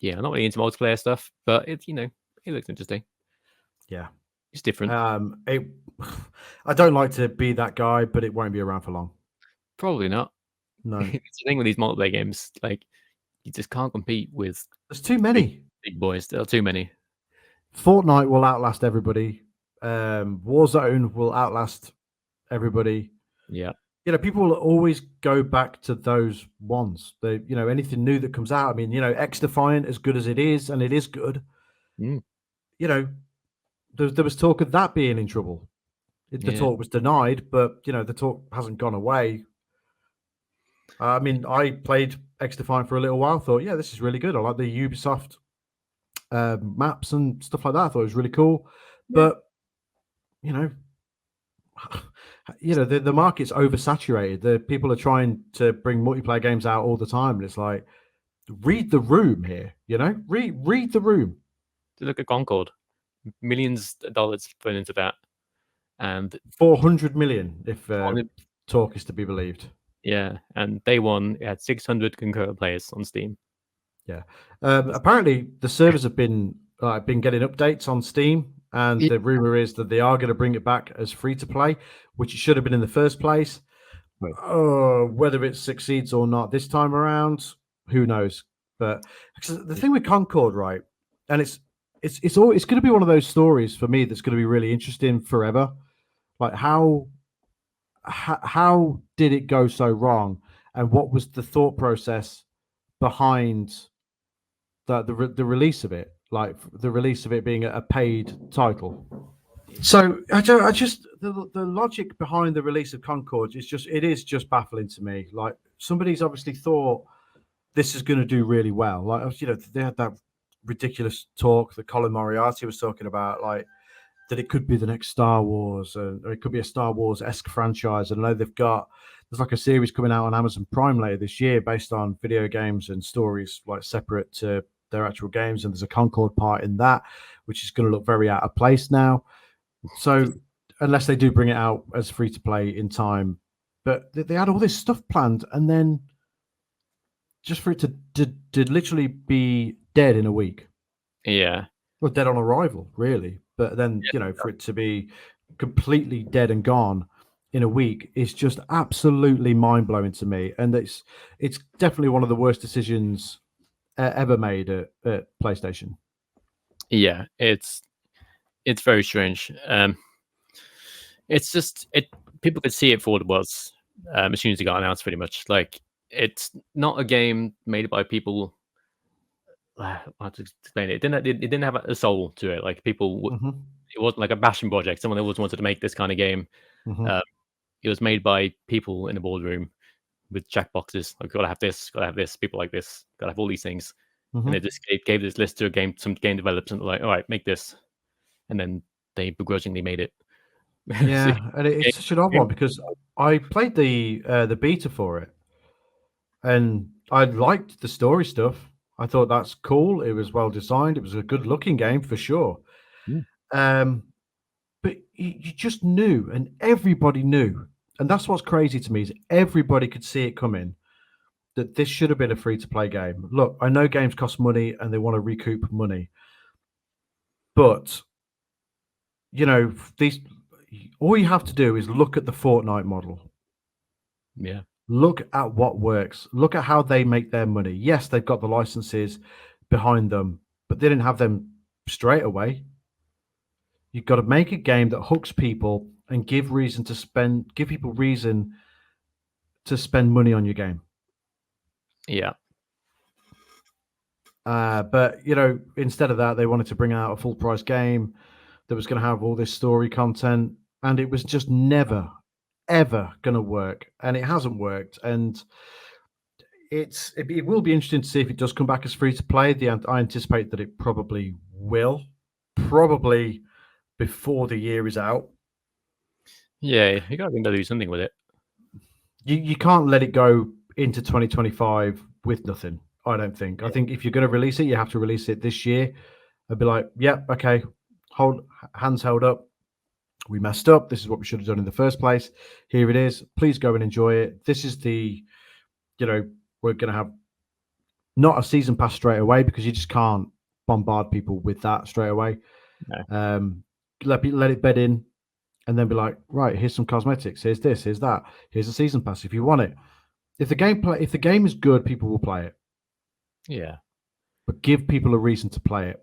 Yeah, I'm not really into multiplayer stuff, but it looks interesting. Yeah, it's different. I don't like to be that guy, but it won't be around for long. Probably not. No, it's the thing with these multiplayer games. Like, you just can't compete with. There's too many big boys. There are too many. Fortnite will outlast everybody. Warzone will outlast everybody. Yeah. People will always go back to those ones. They, anything new that comes out. I mean, X Defiant, as good as it is, and it is good. There was talk of that being in trouble. The talk was denied, but the talk hasn't gone away. I mean, I played X Defiant for a little while. Thought, yeah, this is really good. I like the Ubisoft maps and stuff like that. I thought it was really cool. But the market's oversaturated. The people are trying to bring multiplayer games out all the time, and it's like, read the room here. Read the room. To look at Concord, millions of dollars put into that, and 400 million if talk is to be believed. Yeah, and day one it had 600 concurrent players on Steam. Yeah, apparently the servers have been getting updates on Steam, and the rumor is that they are going to bring it back as free to play, which it should have been in the first place. Right. Whether it succeeds or not this time around, who knows? But the thing with Concord, right, and it's going to be one of those stories for me that's going to be really interesting forever. Like how did it go so wrong, and what was the thought process behind the release of it, like the release of it being a paid title? So the logic behind the release of Concord is just baffling to me. Like, somebody's obviously thought this is going to do really well. Like, they had that ridiculous talk that Colin Moriarty was talking about, like, that it could be the next Star Wars, or it could be a Star Wars-esque franchise. And I know there's like a series coming out on Amazon Prime later this year based on video games and stories, like, separate to their actual games. And there's a Concord part in that, which is going to look very out of place now. So unless they do bring it out as free to play in time, but they had all this stuff planned, and then just for it to literally be dead in a week. Yeah. Well, dead on arrival, really. But then, for it to be completely dead and gone in a week is just absolutely mind-blowing to me. And it's definitely one of the worst decisions ever made at PlayStation. Yeah, it's very strange. It's just people could see it for what it was as soon as it got announced, pretty much. Like, it's not a game made by people. I have to explain it. It didn't have a soul to it. Like, people, it wasn't like a passion project. Someone always wanted to make this kind of game. It was made by people in a boardroom with checkboxes. Like, gotta have this. People like this. Gotta have all these things. And they just gave this list to some game developers, and like, all right, make this. And then they begrudgingly made it. Yeah, and it's such an odd one because I played the beta for it, and I liked the story stuff. I thought that's cool. It was well designed. It was a good looking game for sure. But you just knew, and everybody knew, and that's what's crazy to me, is everybody could see it coming, that this should have been a free to play game. Look, I know games cost money and they want to recoup money, but all you have to do is look at the Fortnite model. Yeah. Look at what works. Look at how they make their money. Yes, they've got the licenses behind them, but they didn't have them straight away. You've got to make a game that hooks people and give people reason to spend money on your game. Yeah. But instead of that, they wanted to bring out a full price game that was going to have all this story content, and it was just never, ever going to work, and it hasn't worked. And it will be interesting to see if it does come back as free to play. I anticipate that it probably will, probably before the year is out. Yeah, you got to do something with it. You can't let it go into 2025 with nothing. I don't think. I think if you're going to release it, you have to release it this year. I'd be like, yeah, okay, hands held up. We messed up. This is what we should have done in the first place. Here it is. Please go and enjoy it. This is we're going to have not a season pass straight away because you just can't bombard people with that straight away. No. Let it bed in, and then be like, right, here's some cosmetics. Here's this. Here's that. Here's a season pass if you want it. If the game is good, people will play it. Yeah. But give people a reason to play it.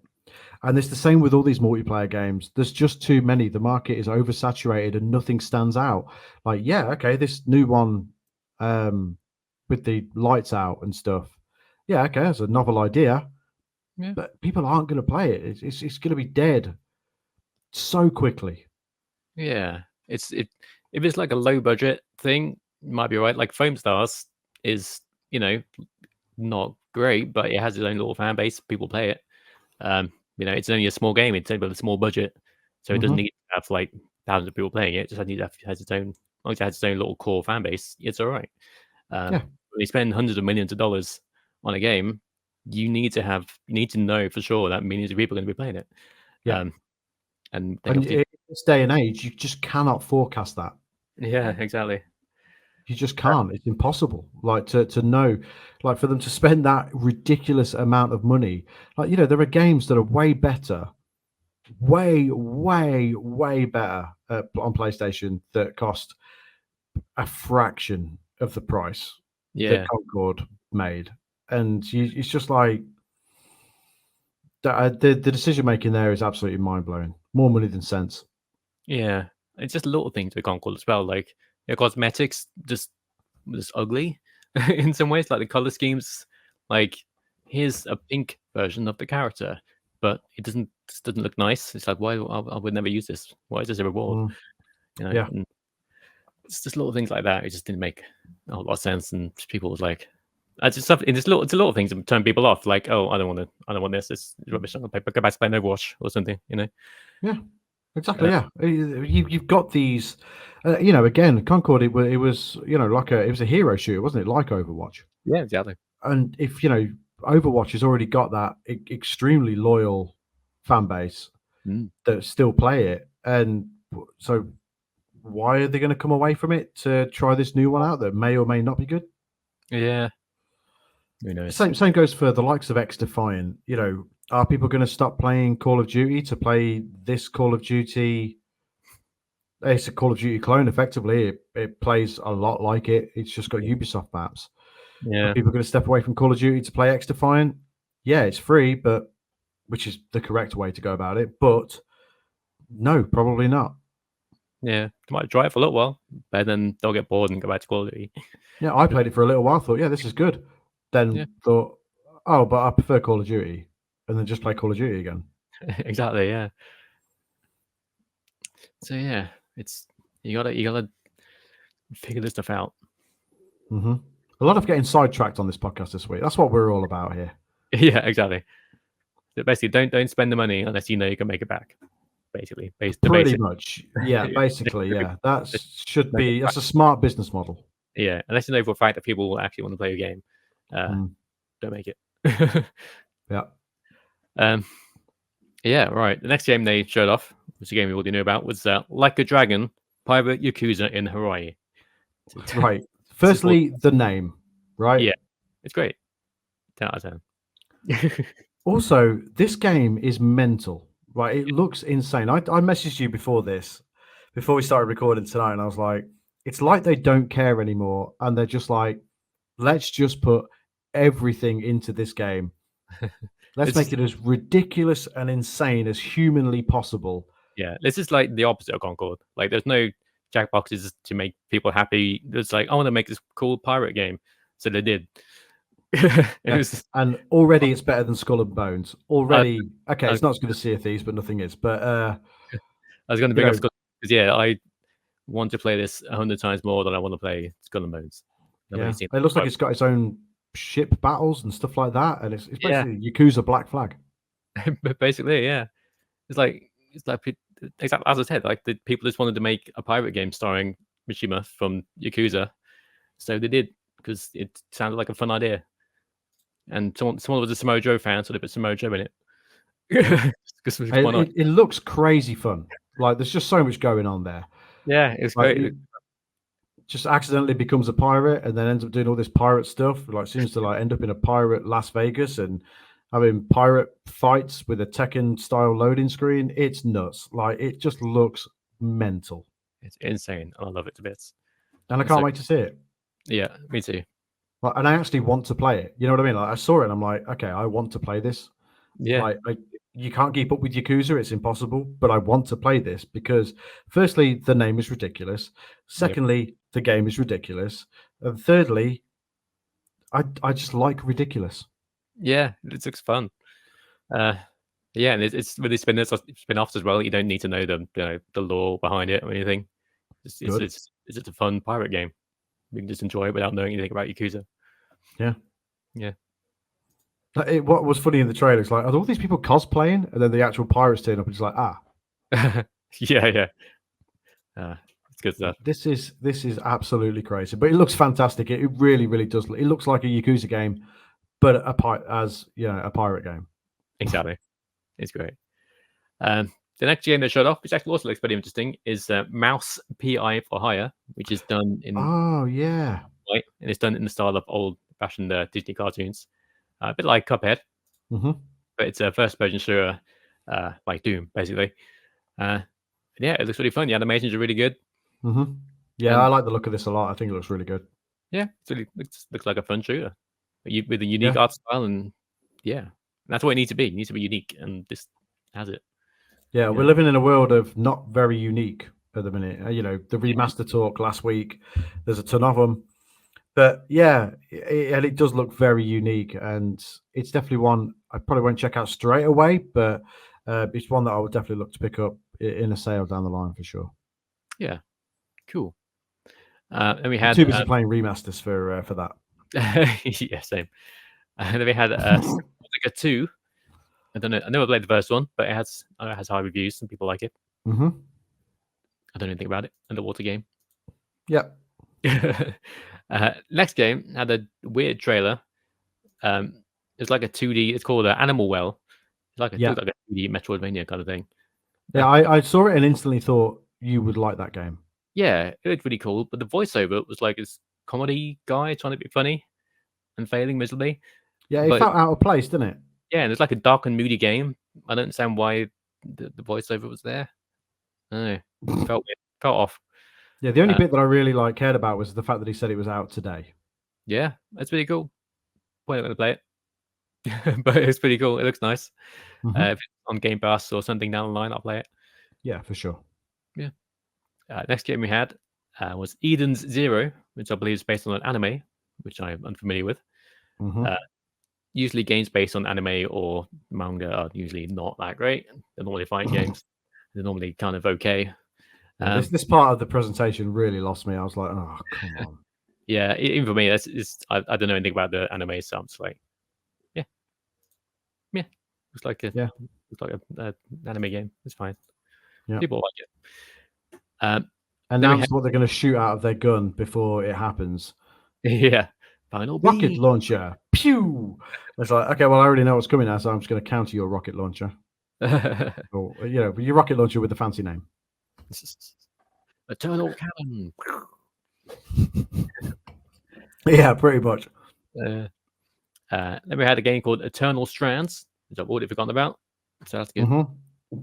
And it's the same with all these multiplayer games. There's just too many. The market is oversaturated and nothing stands out. Like, yeah, okay, this new one with the lights out and stuff. Yeah, okay, that's a novel idea. Yeah. But people aren't going to play it. It's going to be dead so quickly. Yeah. If it's like a low budget thing, you might be right. Like Foam Stars is, not great, but it has its own little fan base. People play it. It's only a small game. It's only a small budget, so it doesn't need to have like thousands of people playing it. It just has its own, as it has its own little core fan base. It's all right. When you spend hundreds of millions of dollars on a game, you need to know for sure that millions of people are going to be playing it. Yeah. And in this day and age, you just cannot forecast that. Yeah, exactly. You just can't. It's impossible. Like to know, like for them to spend that ridiculous amount of money. Like, there are games that are way better, way, way, way better on PlayStation that cost a fraction of the price that Concord made. And it's just like the decision making there is absolutely mind blowing. More money than sense. Yeah, it's just little things with Concord as well. Like cosmetics just ugly in some ways. Like the color schemes, like here's a pink version of the character, but it just doesn't look nice. It's like, why I would never use this. Why is this a reward? Yeah. And it's just little things like that. It just didn't make a lot of sense, and people was like, it's a lot of things that turn people off. Like, oh, I don't want this. It's rubbish. I'm gonna go back to playing Overwatch or something. Yeah. Exactly. Yeah, you've got these. Again, Concord. It was it was a hero shooter, wasn't it? Like Overwatch. Yeah, exactly. And if Overwatch has already got that extremely loyal fan base that still play it, and so why are they going to come away from it to try this new one out that may or may not be good? Yeah. Who knows? Same goes for the likes of X Defiant. Are people going to stop playing Call of Duty to play this Call of Duty? It's a Call of Duty clone, effectively. It plays a lot like it. It's just got Ubisoft maps. Yeah. Are people going to step away from Call of Duty to play X Defiant? Yeah, it's free, which is the correct way to go about it. But no, probably not. Yeah, they might try it for a little while, but then they'll get bored and go back to Call of Duty. Yeah, I played it for a little while. Thought, yeah, this is good. Then thought, oh, but I prefer Call of Duty, and then just play Call of Duty again. Exactly. Yeah. So yeah, you gotta figure this stuff out. Mm-hmm. A lot of getting sidetracked on this podcast this week. That's what we're all about here. Yeah, exactly. So basically, don't spend the money unless you know you can make it back. Basically, pretty much. Yeah, basically, yeah. That's a smart business model. Yeah, unless you know for a fact that people will actually want to play a game, don't make it. Yeah. Yeah, right. The next game they showed off, which is a game we already knew about, was Like a Dragon, Private Yakuza in Hawaii. Right. Firstly, the name, right? Yeah, it's great. 10 out of 10. Also, this game is mental, right? It looks insane. I messaged you before we started recording tonight, and I was like, it's like they don't care anymore, and they're just like, let's just put everything into this game. Let's make it as ridiculous and insane as humanly possible. Yeah, this is like the opposite of Concord. Like, there's no jackboxes to make people happy. It's like, I want to make this cool pirate game. So they did. And already it's better than Skull and Bones. Already, it's not as good as Sea of Thieves, but nothing is. But I was going to bring up Skull because, I want to play this 100 times more than I want to play Skull and Bones. It looks like it's got its own ship battles and stuff like that, and it's Yeah. basically Yakuza Black Flag. But basically, yeah, it's like exactly as I said, like the people just wanted to make a pirate game starring Mishima from Yakuza, so they did because it sounded like a fun idea. And someone was a Samoa Joe fan, so they put Samoa Joe in it. It looks crazy fun. Like there's just so much going on there. Yeah, it was like, great. Just accidentally becomes a pirate and then ends up doing all this pirate stuff. Like seems to like end up in a pirate Las Vegas and having pirate fights with a Tekken style loading screen. It's nuts. Like it just looks mental. It's insane. I love it to bits. And I can't wait to see it. Yeah, me too. Like, and I actually want to play it. You know what I mean? Like I saw it and I'm like, okay, I want to play this. Yeah. Like you can't keep up with Yakuza. It's impossible. But I want to play this because firstly, the name is ridiculous. Secondly, the game is ridiculous. And thirdly, I just like ridiculous. Yeah, it looks fun. Yeah, and it's really spin-offs as well. You don't need to know the lore behind it or anything. It's just a fun pirate game. You can just enjoy it without knowing anything about Yakuza. Yeah. Yeah. What was funny in the trailer is like, are all these people cosplaying? And then the actual pirates turn up and it's like, yeah. It's good stuff. This is absolutely crazy, but it looks fantastic. It really, really does. It looks like a Yakuza game, but a pirate game. Exactly. It's great. The next game they showed off, which actually also looks pretty interesting, is Mouse PI for Hire, which is done in white, and it's done in the style of old-fashioned Disney cartoons, a bit like Cuphead, but it's a first-person shooter, like Doom, basically. Yeah, it looks really fun. The animations are really good. Yeah, I like the look of this a lot. I think it looks really good. Yeah, it really looks like a fun shooter with a unique art style, and that's what it needs to be. It needs to be unique, and this has it. Yeah, we're living in a world of not very unique at the minute. You know, the remaster talk last week, there's a ton of them. But yeah, and it does look very unique. And it's definitely one I probably won't check out straight away, but it's one that I would definitely look to pick up in a sale down the line for sure. Yeah, cool. And we had too busy playing remasters for that. Yeah, same. And then we had Sega 2. I don't know. I never played the first one, but it has high reviews. Some people like it. I don't know anything about it. Underwater game. Yep. Next game had a weird trailer. It's like a 2D. It's called Animal Well. It's like a 2D Metroidvania kind of thing. Yeah, I saw it and instantly thought you would like that game. Yeah, it looked really cool. But the voiceover was like this comedy guy trying to be funny and failing miserably. Yeah, it felt out of place, didn't it? Yeah, and it's like a dark and moody game. I don't understand why the voiceover was there. I don't know. Felt off. Yeah, the only bit that I really cared about was the fact that he said it was out today. Yeah, that's pretty cool. Probably not going to play it, but it's pretty cool. It looks nice. If it's on Game Pass or something down the line, I'll play it. Yeah, for sure. Yeah. Next game we had was Eden's Zero, which I believe is based on an anime, which I'm unfamiliar with. Usually games based on anime or manga are usually not that great. They're normally fighting games. They're normally kind of okay. This part of the presentation really lost me. I was like, oh, come on. Yeah, even for me, I don't know anything about the anime, so I'm just like, yeah. Looks like an anime game. It's fine. Yeah. People like it. Announce what they're going to shoot out of their gun before it happens. Yeah. Final rocket launcher. Pew! It's like, okay, well, I already know what's coming now, so I'm just going to counter your rocket launcher. Or, your rocket launcher with the fancy name. Eternal Cannon. Yeah, pretty much. Then we had a game called Eternal Strands, which I've already forgotten about. So that's good.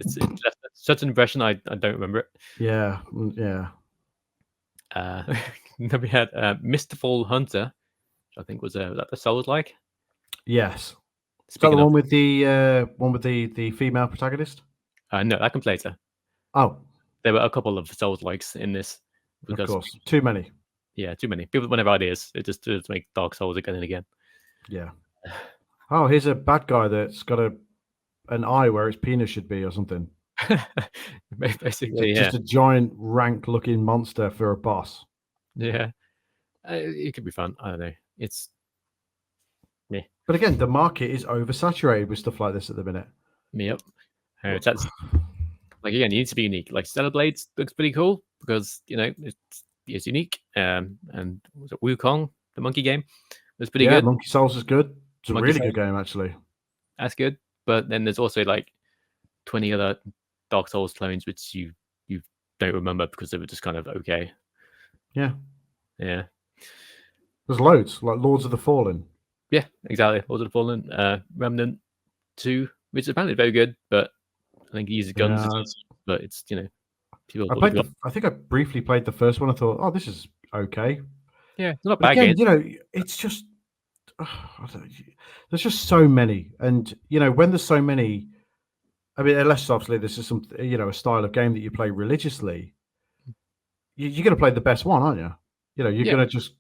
It's left such an impression, I don't remember it. Yeah. Then we had Mystical Hunter, which I think was that the Souls-like. Yes. Is that the one with the female protagonist? No, that comes later. Oh. There were a couple of Souls-likes in this. Of course. Too many. Yeah, too many. People won't have ideas. It just to make Dark Souls again and again. Yeah. Oh, here's a bad guy that's got an eye where his penis should be or something. Basically, just a giant rank-looking monster for a boss. Yeah. It could be fun. I don't know. But again, the market is oversaturated with stuff like this at the minute. Yep. That's like, again, you need to be unique. Like Stellar Blades looks pretty cool because it's unique. And was it Wukong, the monkey game, was pretty good. Monkey Souls is good. It's a Monkey really Souls. good game, actually. That's good. But then there's also like 20 other Dark Souls clones which you don't remember because they were just kind of okay. Yeah. Yeah. There's loads, like Lords of the Fallen. Yeah, exactly. Lords of the Fallen, Remnant 2, which is apparently very good, but I think he uses guns, but it's people. I think I briefly played the first one. I thought, oh, this is okay. Yeah, it's not bad. Again, it's just there's just so many, and when there's so many, I mean, unless obviously this is some a style of game that you play religiously, you're going to play the best one, aren't you? You're going to just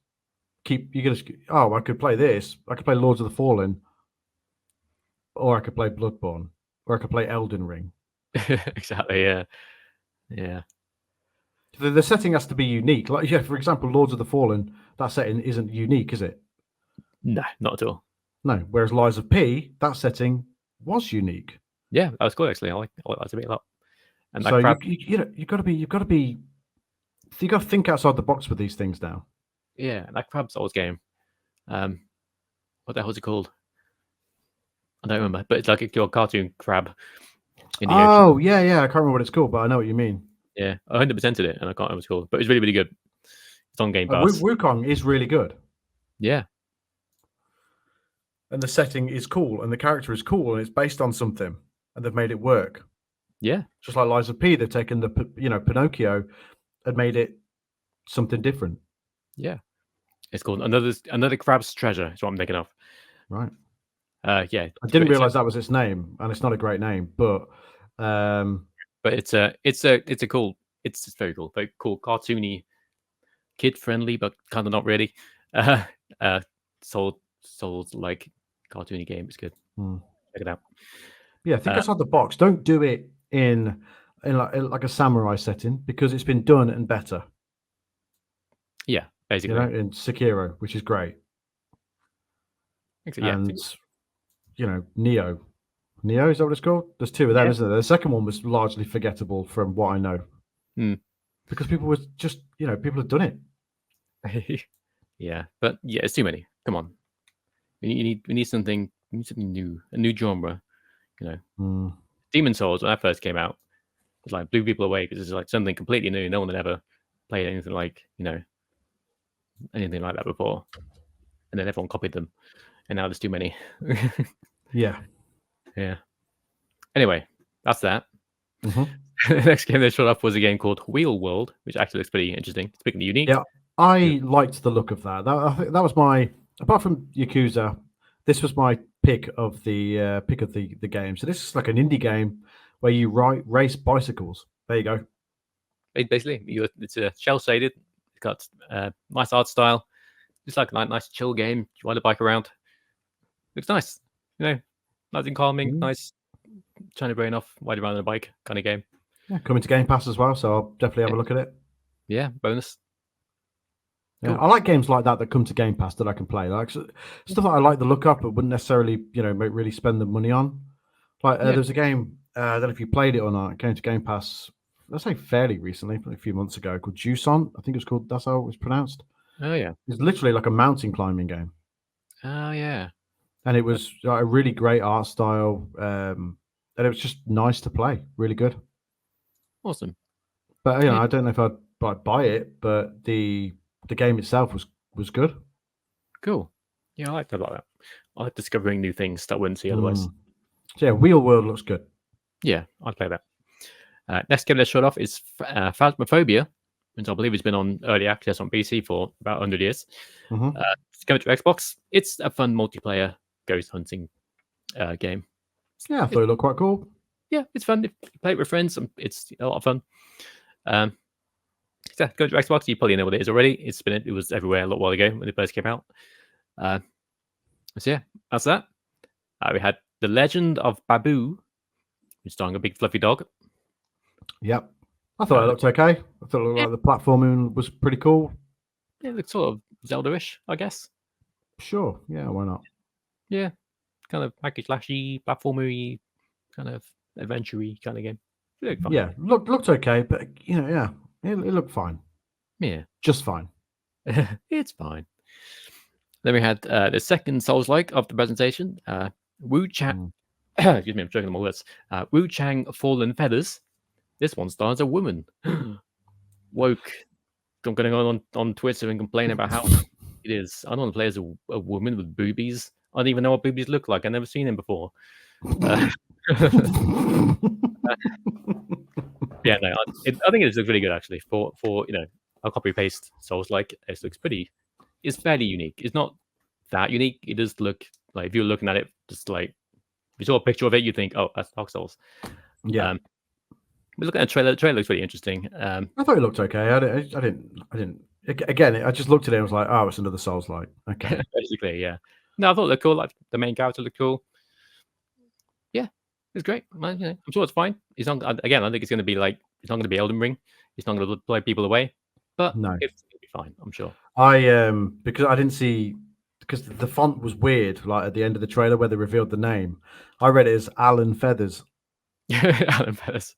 I could play this. I could play Lords of the Fallen, or I could play Bloodborne, or I could play Elden Ring. Exactly. Yeah. The setting has to be unique. Like, for example, Lords of the Fallen, that setting isn't unique, is it? No, not at all. No. Whereas Lies of P, that setting was unique. Yeah, that was cool actually. I like that a lot. And so you've got to think outside the box with these things now. Yeah, that Crab Souls game. What the hell is it called? I don't remember, but it's like your cartoon crab. In the ocean. Yeah. I can't remember what it's called, but I know what you mean. Yeah, I 100%ed it, and I can't remember what it's called, but it's really, really good. It's on Game Pass. Wukong is really good. Yeah. And the setting is cool, and the character is cool, and it's based on something, and they've made it work. Yeah. Just like Lies of P, they've taken the Pinocchio and made it something different. Yeah. It's called Another Crab's Treasure. Is what I'm thinking of. Right. Yeah. I didn't realize that was its name, and it's not a great name, but it's very cool, cartoony, kid friendly, but kind of not really. Souls like cartoony game. It's good. Check it out. Yeah, think outside the box. Don't do it in like a samurai setting because it's been done and better. Yeah, basically. In Sekiro, which is great. Yeah. And Neo. Neo, is that what it's called? There's two of them, isn't there? The second one was largely forgettable from what I know. Because people were just, people had done it. Yeah, but yeah, it's too many. Come on. We need something new, a new genre, Demon Souls, when that first came out, it like blew people away because it's like something completely new. No one had ever played anything like, anything like that before. And then everyone copied them. And now there's too many. Yeah. Anyway, that's that. Mm-hmm. The next game they showed up was a game called Wheel World, which actually looks pretty interesting. It's pretty unique. Yeah, I liked the look of that. I think that was my, apart from Yakuza, this was my pick of the game. So this is like an indie game where you race bicycles. There you go. Basically, it's a shell shaded. It's got nice art style. It's like a nice chill game. You ride a bike around. Looks nice. Nice and calming. Nice. Trying to brain off, ride around on a bike kind of game. Yeah, coming to Game Pass as well, so I'll definitely have a look at it. Yeah, bonus. Yeah, cool. I like games like that come to Game Pass that I can play. Like stuff that I like the look up, but wouldn't necessarily, really spend the money on. Like there's a game, I don't know if you played it or not. It came to Game Pass, let's say fairly recently, a few months ago, called Juson. I think it's called. That's how it was pronounced. Oh yeah, it's literally like a mountain climbing game. Oh yeah, and it was a really great art style, and it was just nice to play. Really good. Awesome. But I don't know if I'd buy it, but the game itself was good. Cool. Yeah, I like that. I like discovering new things that I wouldn't see otherwise. So yeah, Wheel World looks good. Yeah, I'd play that. Next game let's showed off is Phasmophobia, which I believe has been on early access on PC for about 100 years. Mm-hmm. It's coming to Xbox. It's a fun multiplayer ghost hunting game. Yeah, I thought it looked quite cool. Yeah, it's fun. If you play it with friends, it's a lot of fun. So go to Xbox. You probably know what it is already. It was everywhere a little while ago when it first came out. So yeah, that's that. We had The Legend of Babu, which is starring a big fluffy dog. Yep. I thought it looked okay. I thought it looked like the platforming was pretty cool. Yeah, it looked sort of Zelda-ish, I guess. Sure. Yeah, why not? Yeah, kind of hacky slashy, platformery, kind of adventure-y kind of game. It looked fine. Yeah, looked okay, but yeah, it looked fine, Yeah, just fine. it's fine. Then we had the second Souls-like of the presentation, Wu Chang. Excuse me, I'm joking on my words. Wu Chang Fallen Feathers. This one stars a woman. Woke. I'm going on Twitter and complain about how it is. I don't want to play as a woman with boobies. I don't even know what boobies look like. I've never seen them before. Yeah, no, I think it looks really good actually. For a copy paste Souls-like, it looks pretty. It's fairly unique. It's not that unique. It does look like if you're looking at it, just like if you saw a picture of it, you think, oh, that's Dark Souls. Yeah. But looking at the trailer, the trailer looks really interesting. I thought it looked okay. I didn't. Again, I just looked at it and was like, oh, it's another Souls-like. Okay. Basically, yeah. No, I thought it looked cool. Like the main character looked cool. Yeah, it's great. I'm sure it's fine. It's not. Again, I think it's going to be like it's not going to be Elden Ring. It's not going to blow people away. But No, it's going to be fine. I'm sure. Because I didn't see because the font was weird. Like at the end of the trailer where they revealed the name, I read it as Alan Feathers. Alan Feathers.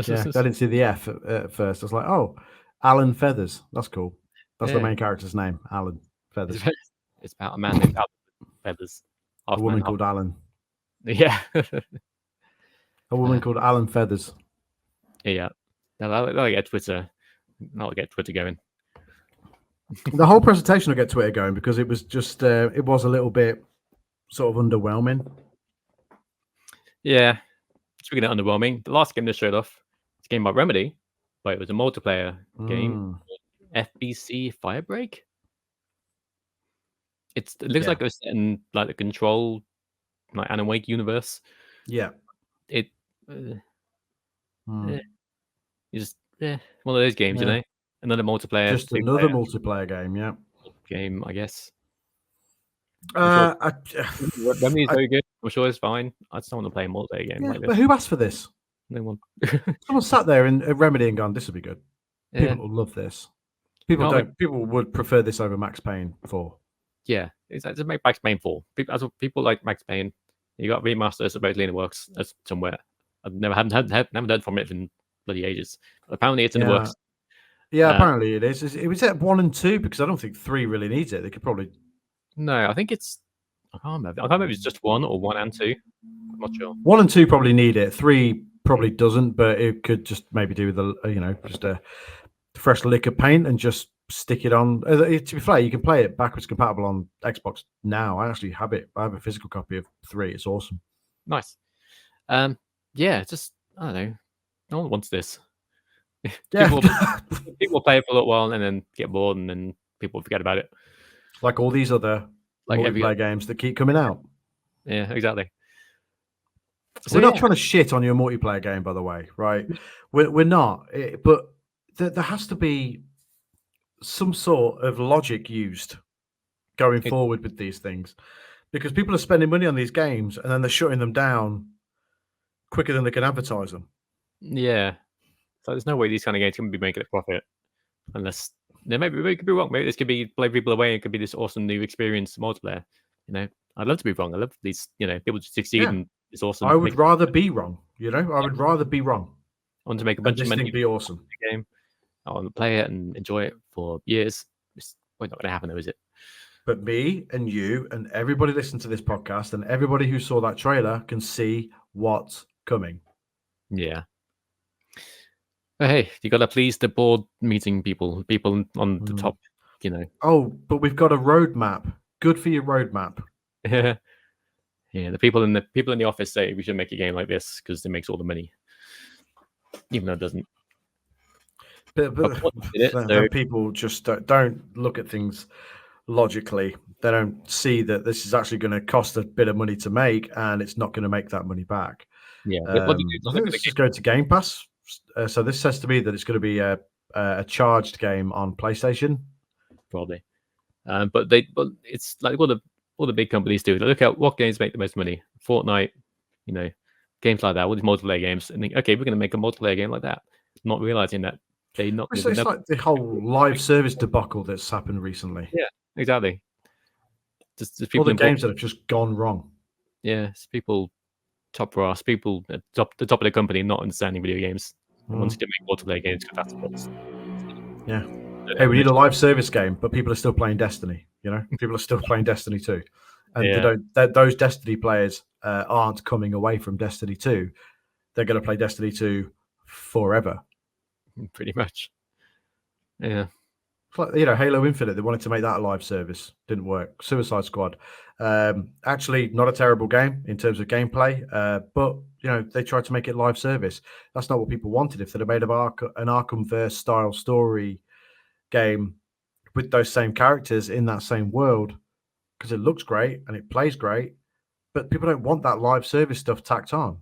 Yeah, I didn't see the F at first. I was like, oh, Alan Feathers. That's cool. That's the main character's name, Alan Feathers. It's about a man named Alan Feathers. A woman called Alan. Yeah. A woman called Alan Feathers. Yeah. That'll get Twitter. That'll get Twitter going. The whole presentation will get Twitter going because it was just it was a little bit sort of underwhelming. Yeah. Speaking of underwhelming, the last game they showed off, it's a game by Remedy, but it was a multiplayer game, FBC Firebreak. It looks like it was set in like the Control, like Alan Wake universe. Yeah. It is one of those games, you know. Another multiplayer. Just another multiplayer game, yeah. Game, I guess. Remedy is very good. I'm sure it's fine. I just don't want to play a multiplayer game like this. But who asked for this? No one. Someone sat there in Remedy and gone, "This will be good. People will love this." People would prefer this over Max Payne 4. Yeah, it's to make Max Payne 4. People like Max Payne. You got remaster supposedly in the works somewhere. I've never heard from it in bloody ages. But apparently, it's in the works. Yeah, apparently it is. It was at 1 and 2 because I don't think 3 really needs it. They could probably. No, I think it's. I can't remember. I can't remember if it's just 1 or 1 and 2. I'm not sure. 1 and 2 probably need it. 3 probably doesn't, but it could just maybe do with just a fresh lick of paint and just stick it on. To be fair, you can play it backwards compatible on Xbox now. I actually have it. I have a physical copy of 3. It's awesome. Nice. Yeah, just I don't know. No one wants this. Yeah. people play it for a little while and then get bored and then people forget about it. Like all these other multiplayer games that keep coming out. Yeah, exactly. So we're not trying to shit on your multiplayer game, by the way, right? We're not. But there has to be some sort of logic used going forward with these things. Because people are spending money on these games and then they're shutting them down quicker than they can advertise them. Yeah. So there's no way these kind of games can be making a profit unless maybe we could be wrong. Maybe this could be blow people away. It could be this awesome new experience multiplayer. I'd love to be wrong. I love these, people to succeed and it's awesome. I would rather be wrong, I would rather be wrong. I want to make a bunch of money. Be awesome. Game. I want to play it and enjoy it for years. It's not going to happen, though, is it? But me and you and everybody listening to this podcast and everybody who saw that trailer can see what's coming. Yeah. But hey, you got to please the board meeting people on the top, Oh, but we've got a roadmap. Good for your roadmap. Yeah. Yeah, the people in the office say we should make a game like this because it makes all the money, even though it doesn't. But people just don't look at things logically. They don't see that this is actually going to cost a bit of money to make, and it's not going to make that money back. Yeah, I think this is going to Game Pass. So this says to me that it's going to be a charged game on PlayStation, probably. But it's like all the big companies do. They look at what games make the most money. Fortnite, games like that, all these multiplayer games, and think, okay, we're going to make a multiplayer game like that. Not realizing that they're not. It's like the whole live service debacle that's happened recently. Yeah, exactly. Just All people the involved. games that have just gone wrong. Yeah, it's people top brass, people at the top of the company not understanding video games and wanting to make multiplayer games because that's what's Yeah. Hey, we need a live service game, but people are still playing Destiny. You know, people are still playing Destiny 2, and Yeah. they don't. Those Destiny players aren't coming away from Destiny 2. They're going to play Destiny 2 forever. Pretty much. Yeah. It's like, you know, Halo Infinite. They wanted to make that a live service, didn't work. Suicide Squad, actually not a terrible game in terms of gameplay, but you know they tried to make it live service. That's not what people wanted. If they'd have made an Arkhamverse style story game with those same characters in that same world, because it looks great and it plays great, but people don't want that live service stuff tacked on.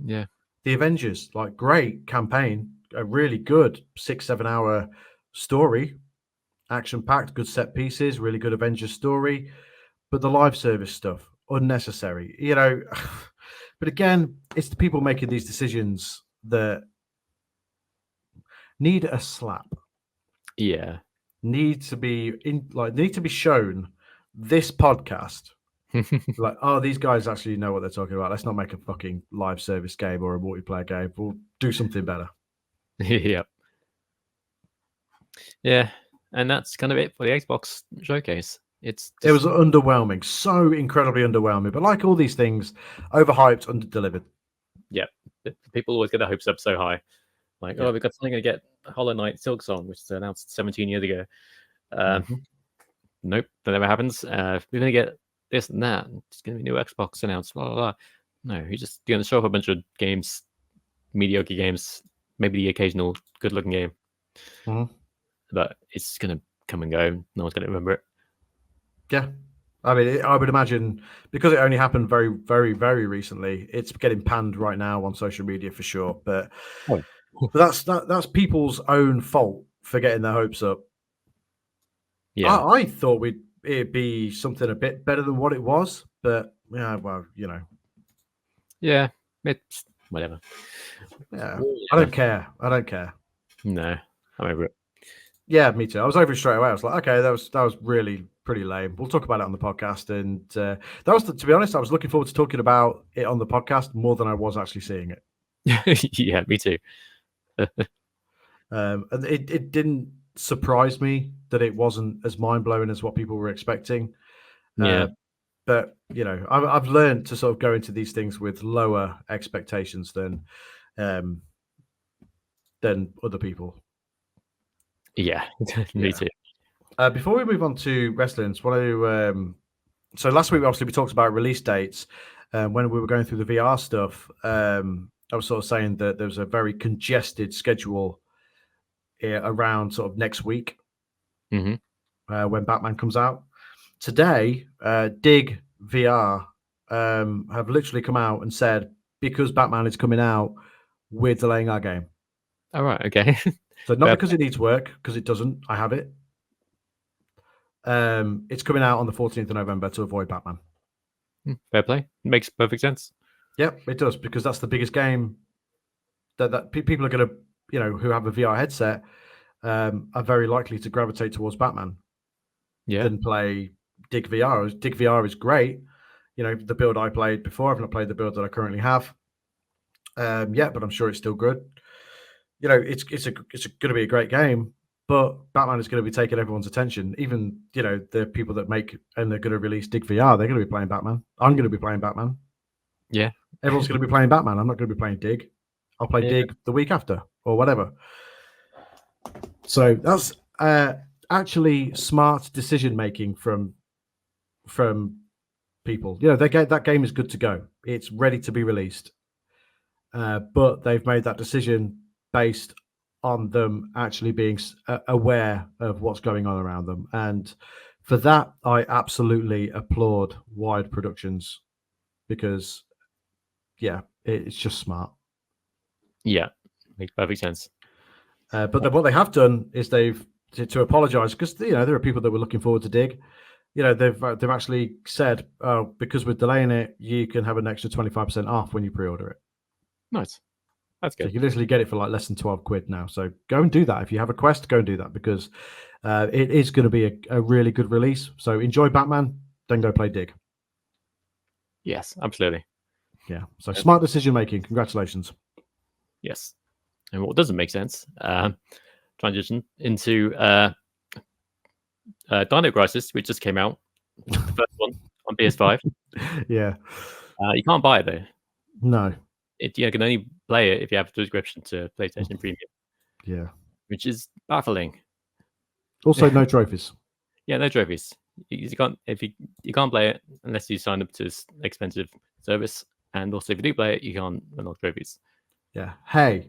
Yeah. The Avengers, like, great campaign, a really good 6-7 hour story, action packed, good set pieces, really good Avengers story, but the live service stuff unnecessary, you know. But again, it's the people making these decisions that need a slap. Yeah. Need to be shown this podcast. Like, oh, these guys actually know what they're talking about. Let's not make a fucking live service game or a multiplayer game. We'll do something better. Yeah. Yeah. And that's kind of it for the Xbox showcase. It was underwhelming, so incredibly underwhelming. But like all these things, overhyped, underdelivered. Yeah. People always get their hopes up so high. Like, oh, we've got something to get Hollow Knight Silksong, which was announced 17 years ago. Nope, that never happens. We're going to get this and that. It's going to be new Xbox announced. Blah, blah, blah. No, you're just going to show off a bunch of games, mediocre games, maybe the occasional good-looking game. But it's going to come and go. No one's going to remember it. Yeah. I mean, I would imagine because it only happened very, very, very recently, it's getting panned right now on social media for sure. But that's people's own fault for getting their hopes up. Yeah, I thought it'd be something a bit better than what it was, but yeah, well, you know. Yeah, it's whatever. Yeah, I don't care. No, I'm over it. Yeah, me too. I was over it straight away. I was like, okay, that was really pretty lame. We'll talk about it on the podcast. And that was, to be honest, I was looking forward to talking about it on the podcast more than I was actually seeing it. Yeah, me too. And it didn't surprise me that it wasn't as mind blowing as what people were expecting. Yeah, but you know, I've learned to sort of go into these things with lower expectations than other people. Yeah, me too. Before we move on to wrestling, I want to. So last week, obviously, we talked about release dates. When we were going through the VR stuff, I was sort of saying that there was a very congested schedule around sort of next week when Batman comes out. Today, Dig VR have literally come out and said, because Batman is coming out, we're delaying our game. All right, okay. So not because it needs work, because it doesn't. I have it. It's coming out on the 14th of November to avoid Batman. Fair play. Makes perfect sense. Yep, it does, because that's the biggest game that people are going to, you know, who have a VR headset are very likely to gravitate towards Batman. Yeah. Than play Dig VR. Dig VR is great. You know, the build I played before, I've not played the build that I currently have. But I'm sure it's still good. You know, it's going to be a great game, but Batman is going to be taking everyone's attention. Even, you know, the people that make and they're going to release Dig VR, they're going to be playing Batman. I'm going to be playing Batman. Yeah. Everyone's going to be playing Batman. I'm not going to be playing Dig. I'll play Dig the week after or whatever. So that's actually smart decision making from people. You know, that game is good to go. It's ready to be released. But they've made that decision based on them actually being aware of what's going on around them. And for that, I absolutely applaud Wired Productions because, yeah, it's just smart. Yeah, makes perfect sense. But what they have done is they've to apologize because, you know, there are people that were looking forward to Dig. You know, they've actually said, oh, because we're delaying it, you can have an extra 25% off when you pre-order it. Nice. That's good. So you can literally get it for like less than £12 now. So go and do that. If you have a Quest, go and do that because it is going to be a really good release. So enjoy Batman. then go play Dig. Yes, absolutely. Yeah. So smart decision making. Congratulations. Yes. And what doesn't make sense, transition into Dino Crisis, which just came out, the first one on PS5. Yeah. You can't buy it though. No. You can only play it if you have a subscription to PlayStation Premium. Yeah. Which is baffling. Also, no trophies. Yeah, no trophies. You can't you can't play it unless you sign up to this expensive service, and also if you do play it, you can't unlock trophies. Yeah. Hey,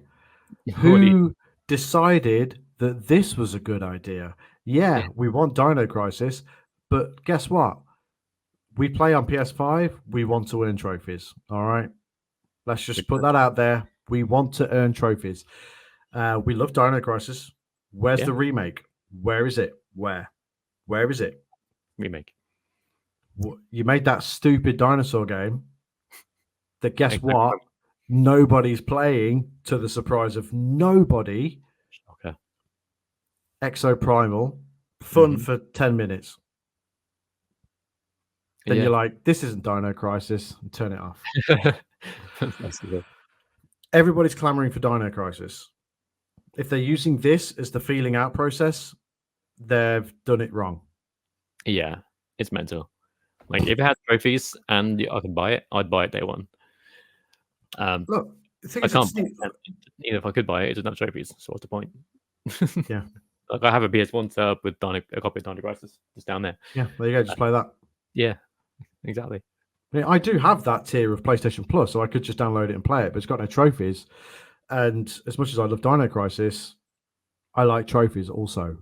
who decided that this was a good idea? Yeah, we want Dino Crisis, but guess what? We play on PS5. We want to earn trophies. All right. Let's just put that out there. We want to earn trophies. We love Dino Crisis. Where's the remake? Where is it? Where is it? Remake. You made that stupid dinosaur game that, guess what? Nobody's playing, to the surprise of nobody. Okay. Exoprimal. Fun for 10 minutes. Then you're like, this isn't Dino Crisis, and turn it off. Everybody's clamoring for Dino Crisis. If they're using this as the feeling out process, they've done it wrong. Yeah, it's mental. Like, if it had trophies and I could buy it, I'd buy it day one. Look, I can't buy it. Even if I could buy it, it doesn't have trophies. So what's the point? Yeah. Like, I have a PS1 set up with a copy of Dino Crisis just down there. Yeah, there you go. Just play that. Yeah, exactly. Yeah, I do have that tier of PlayStation Plus, so I could just download it and play it, but it's got no trophies. And as much as I love Dino Crisis, I like trophies also.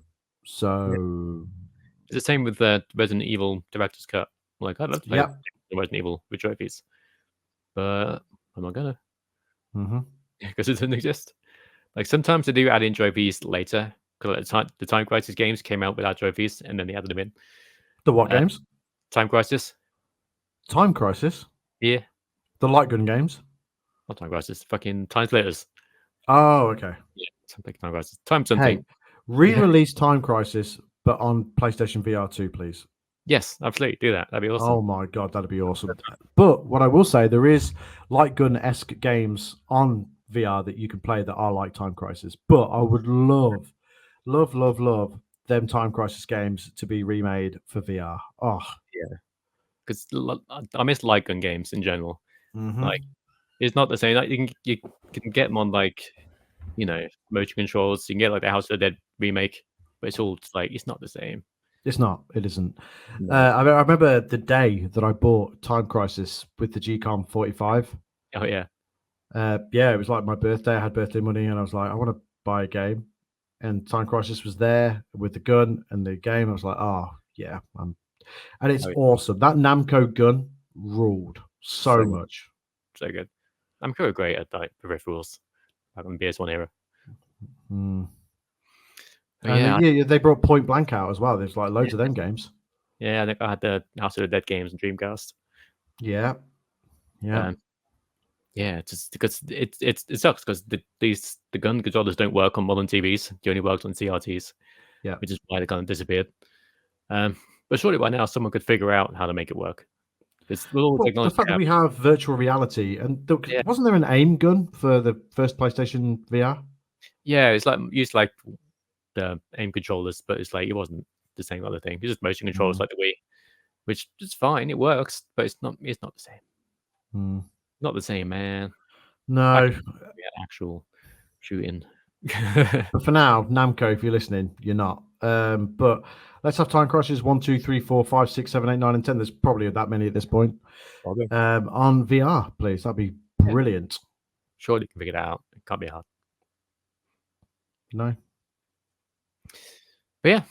So it's the same with the Resident Evil Director's Cut. Like, I'd love to play Resident Evil with trophies, but I'm not gonna, because it doesn't exist. Like, sometimes they do add in trophies later, because the Time Crisis games came out without trophies, and then they added them in. The what games? Time Crisis. Time Crisis? Yeah. The light gun games? Not Time Crisis. Fucking Time Splitters. Oh, okay. Yeah, something Time Crisis. Time something. Hey, re-release Time Crisis, but on PlayStation VR 2, please. Yes, absolutely. Do that. That'd be awesome. Oh my god, that'd be awesome. But what I will say, there is light gun-esque games on VR that you can play that are like Time Crisis. But I would love them Time Crisis games to be remade for VR. Oh yeah, because I miss light gun games in general. Like, it's not the same. Like, you can get them on, like, motion controls. You can get like the House of the Dead remake, but it's all just, like, it's not the same. It's not. It isn't. No. I remember the day that I bought Time Crisis with the GCOM 45. Oh yeah. Yeah, it was like my birthday. I had birthday money, and I was like, I want to buy a game. And Time Crisis was there with the gun and the game. I was like, oh yeah, and it's awesome. That Namco gun ruled so much. So good. Namco are great at like peripherals back in the PS1 era. Yeah, they brought Point Blank out as well. There's like loads of them games. Yeah, I think I had the House of the Dead games and Dreamcast. Yeah. Yeah, just because it sucks because the gun controllers don't work on modern TVs. They only worked on CRTs. Yeah, which is why they kind of disappeared. But surely by now someone could figure out how to make it work. The fact that we have virtual reality, and wasn't there an aim gun for the first PlayStation VR? Yeah, it's like used like the aim controllers, but it's like it wasn't the same other thing. It's just motion controllers like the Wii, which is fine. It works, but it's not the same. Not the same, man. No, actual shooting. But for now, Namco, if you're listening, you're not. But let's have Time Crisis 1, 2, 3, 4, 5, 6, 7, 8, 9, and 10. There's probably that many at this point. On VR, please. That'd be brilliant. Surely you can figure it out. It can't be hard. No. But yeah,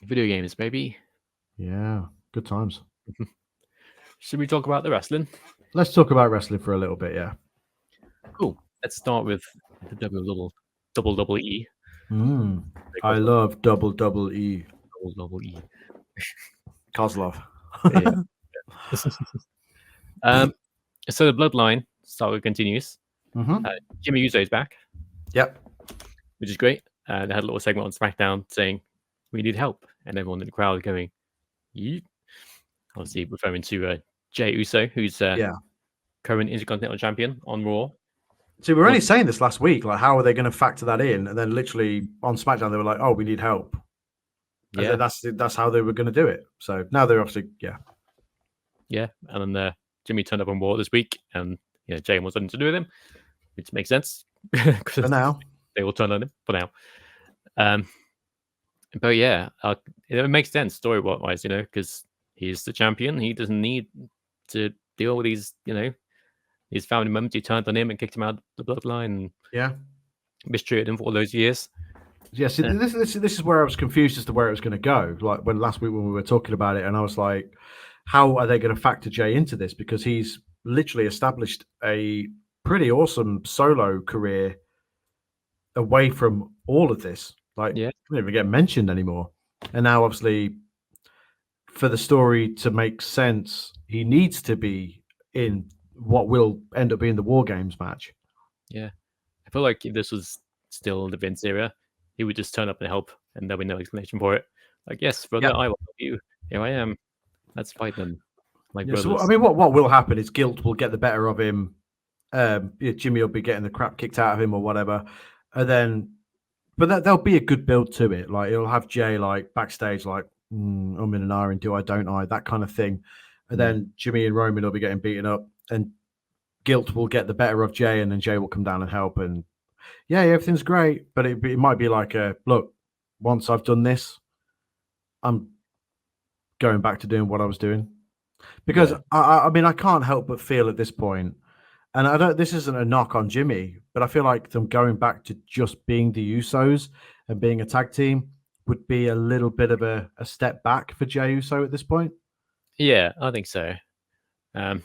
video games, baby. Yeah, good times. Should we talk about the wrestling? Let's talk about wrestling for a little bit, yeah. Cool. Let's start with the double E. I love double E. Double E. Kozlov. So the Bloodline saga continues. Jimmy Uso is back. Yep. Which is great. They had a little segment on SmackDown saying, "We need help," and everyone in the crowd going, "Yeet." obviously referring to Jey Uso, who's current Intercontinental Champion on Raw. See, we were only saying this last week. Like, how are they going to factor that in? And then literally on SmackDown, they were like, "Oh, we need help." Yeah, and that's how they were going to do it. So now they're obviously yeah. And then Jimmy turned up on Raw this week, and Jay was nothing to do with him, which makes sense for now. They will turn on him for now. But yeah, it makes sense story-wise, because he's the champion. He doesn't need to deal with these, these family members who turned on him and kicked him out of the bloodline. Yeah, mistreated him for all those years. Yes, this is where I was confused as to where it was going to go. Like when last week when we were talking about it, and I was like, how are they going to factor Jay into this? Because he's literally established a pretty awesome solo career away from all of this. Like, he didn't even get mentioned anymore. And now, obviously, for the story to make sense, he needs to be in what will end up being the War Games match. Yeah. I feel like if this was still in the Vince era, he would just turn up and help, and there'll be no explanation for it. Like, yes, brother, I will help you. Here I am. Let's fight them. Like brothers. So, I mean, what will happen is guilt will get the better of him. Jimmy will be getting the crap kicked out of him or whatever, and then, but there'll be a good build to it. Like it'll have Jay like backstage, like I'm in an iron, do I, don't I, that kind of thing, and then Jimmy and Roman will be getting beaten up, and guilt will get the better of Jay, and then Jay will come down and help, and everything's great, but it might be like look, once I've done this, I'm going back to doing what I was doing. Because I mean, I can't help but feel at this point, and this isn't a knock on Jimmy, but I feel like them going back to just being the Usos and being a tag team would be a little bit of a step back for Jey Uso at this point. Yeah, I think so. I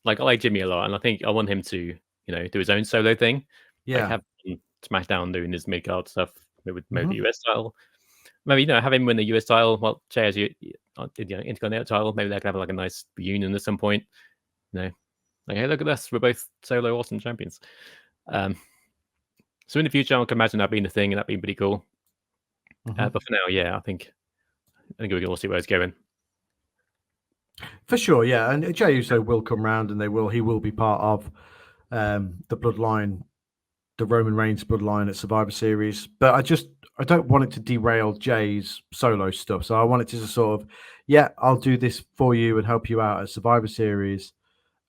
like Jimmy a lot, and I think I want him to, do his own solo thing. Yeah, like have SmackDown doing his mid-card stuff with maybe the US title. Maybe have him win the US title. Well, Jay has Intercontinental title. Maybe they can have like a nice reunion at some point. Like, hey, look at us, we're both solo awesome champions. So in the future, I can imagine that being a thing, and that being pretty cool. But for now, I think we can all see where it's going. For sure, yeah. And Jey Uso will come round, and he will be part of the bloodline, the Roman Reigns bloodline at Survivor Series. But I don't want it to derail Jay's solo stuff. So I want it to just sort of, I'll do this for you and help you out at Survivor Series.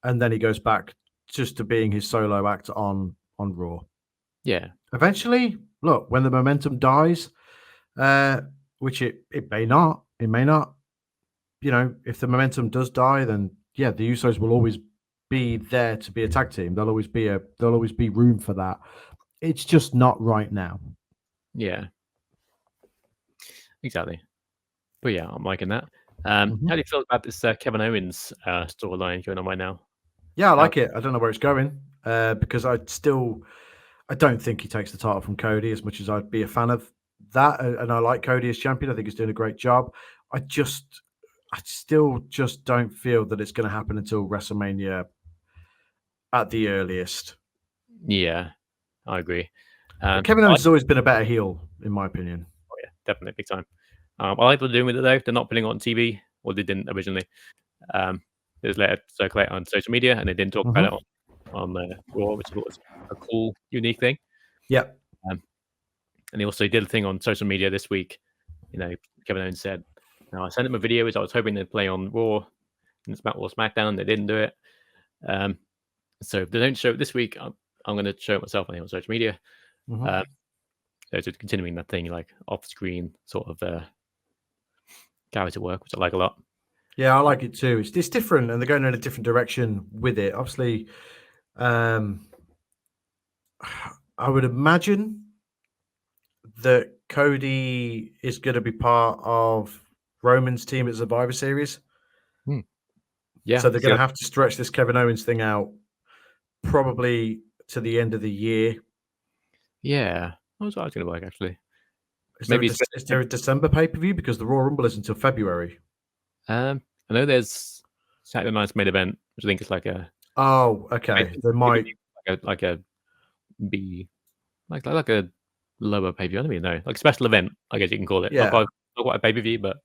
And then he goes back just to being his solo act on Raw. Yeah. Eventually, look, when the momentum dies, which it may not, if the momentum does die, then the Usos will always be there to be a tag team. There'll always be room for that. It's just not right now. Yeah. Exactly. But I'm liking that. How do you feel about this Kevin Owens storyline going on right now? Yeah, I like it. I don't know where it's going because I don't think he takes the title from Cody as much as I'd be a fan of that. And I like Cody as champion. I think he's doing a great job. I still just don't feel that it's going to happen until WrestleMania at the earliest. Yeah, I agree. Kevin Owens has always been a better heel, in my opinion. Oh, yeah, definitely, big time. I like what they're doing with it, though. They're not putting it on TV, or they didn't originally. They just let it circulate on social media, and they didn't talk about it on Raw, which was a cool, unique thing. Yeah. And he also did a thing on social media this week. Kevin Owens said, I sent him a video which I was hoping they'd play on Raw and SmackDown. They didn't do it. So if they don't show it this week, I'm going to show it myself on social media. So just continuing that thing, like off-screen sort of character work, which I like a lot. Yeah, I like it too. It's different, and they're going in a different direction with it. Obviously, I would imagine that Cody is going to be part of Roman's team at Survivor Series. Yeah. So they're going to have to stretch this Kevin Owens thing out probably to the end of the year. Yeah. How was that going to work, actually? Is there a December pay-per-view? Because the Royal Rumble is until February. I know there's Saturday Night's main event, which I think is like a... Oh, okay. They might... Like a lower pay-per-view. I don't even know. Like a special event, I guess you can call it. Yeah. not quite a pay-per-view, but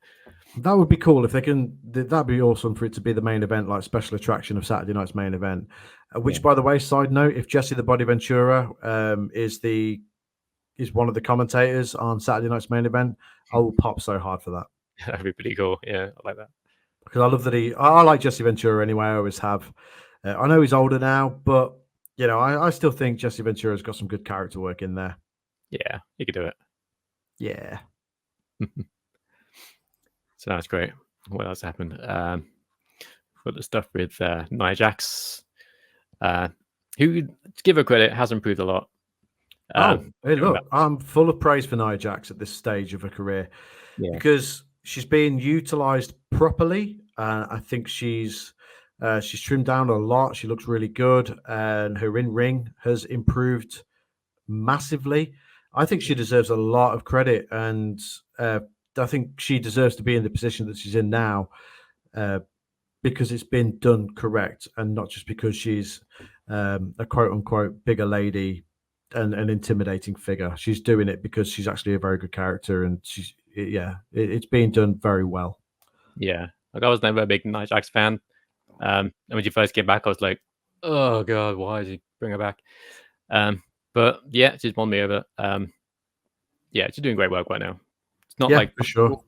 That would be cool if they can. That'd be awesome for it to be the main event, like special attraction of Saturday night's main event. Which, yeah. by the way, side note, if Jesse the Body Ventura is one of the commentators on Saturday night's main event, I will pop so hard for that That'd be pretty cool. Yeah, I like that. because I love that I like Jesse Ventura anyway. I always have. I know he's older now, but I still think Jesse Ventura's got some good character work in there. Yeah, you could do it. Yeah. So that's great. What else happened? Got the stuff with Nia Jax, who, to give her credit, has improved a lot. Hey, look, I'm full of praise for Nia Jax at this stage of her career because she's being utilized properly. I think she's trimmed down a lot. She looks really good, and her in-ring has improved massively. I think she deserves a lot of credit, and I think she deserves to be in the position that she's in now because it's been done correct, and not just because she's a quote-unquote bigger lady and an intimidating figure. She's doing it because she's actually a very good character, and it's being done very well. Yeah, like I was never a big Nia Jax fan. And when she first came back, I was like, "Oh God, why did he bring her back?" But yeah, she's won me over. Yeah, she's doing great work right now. It's not like for sure,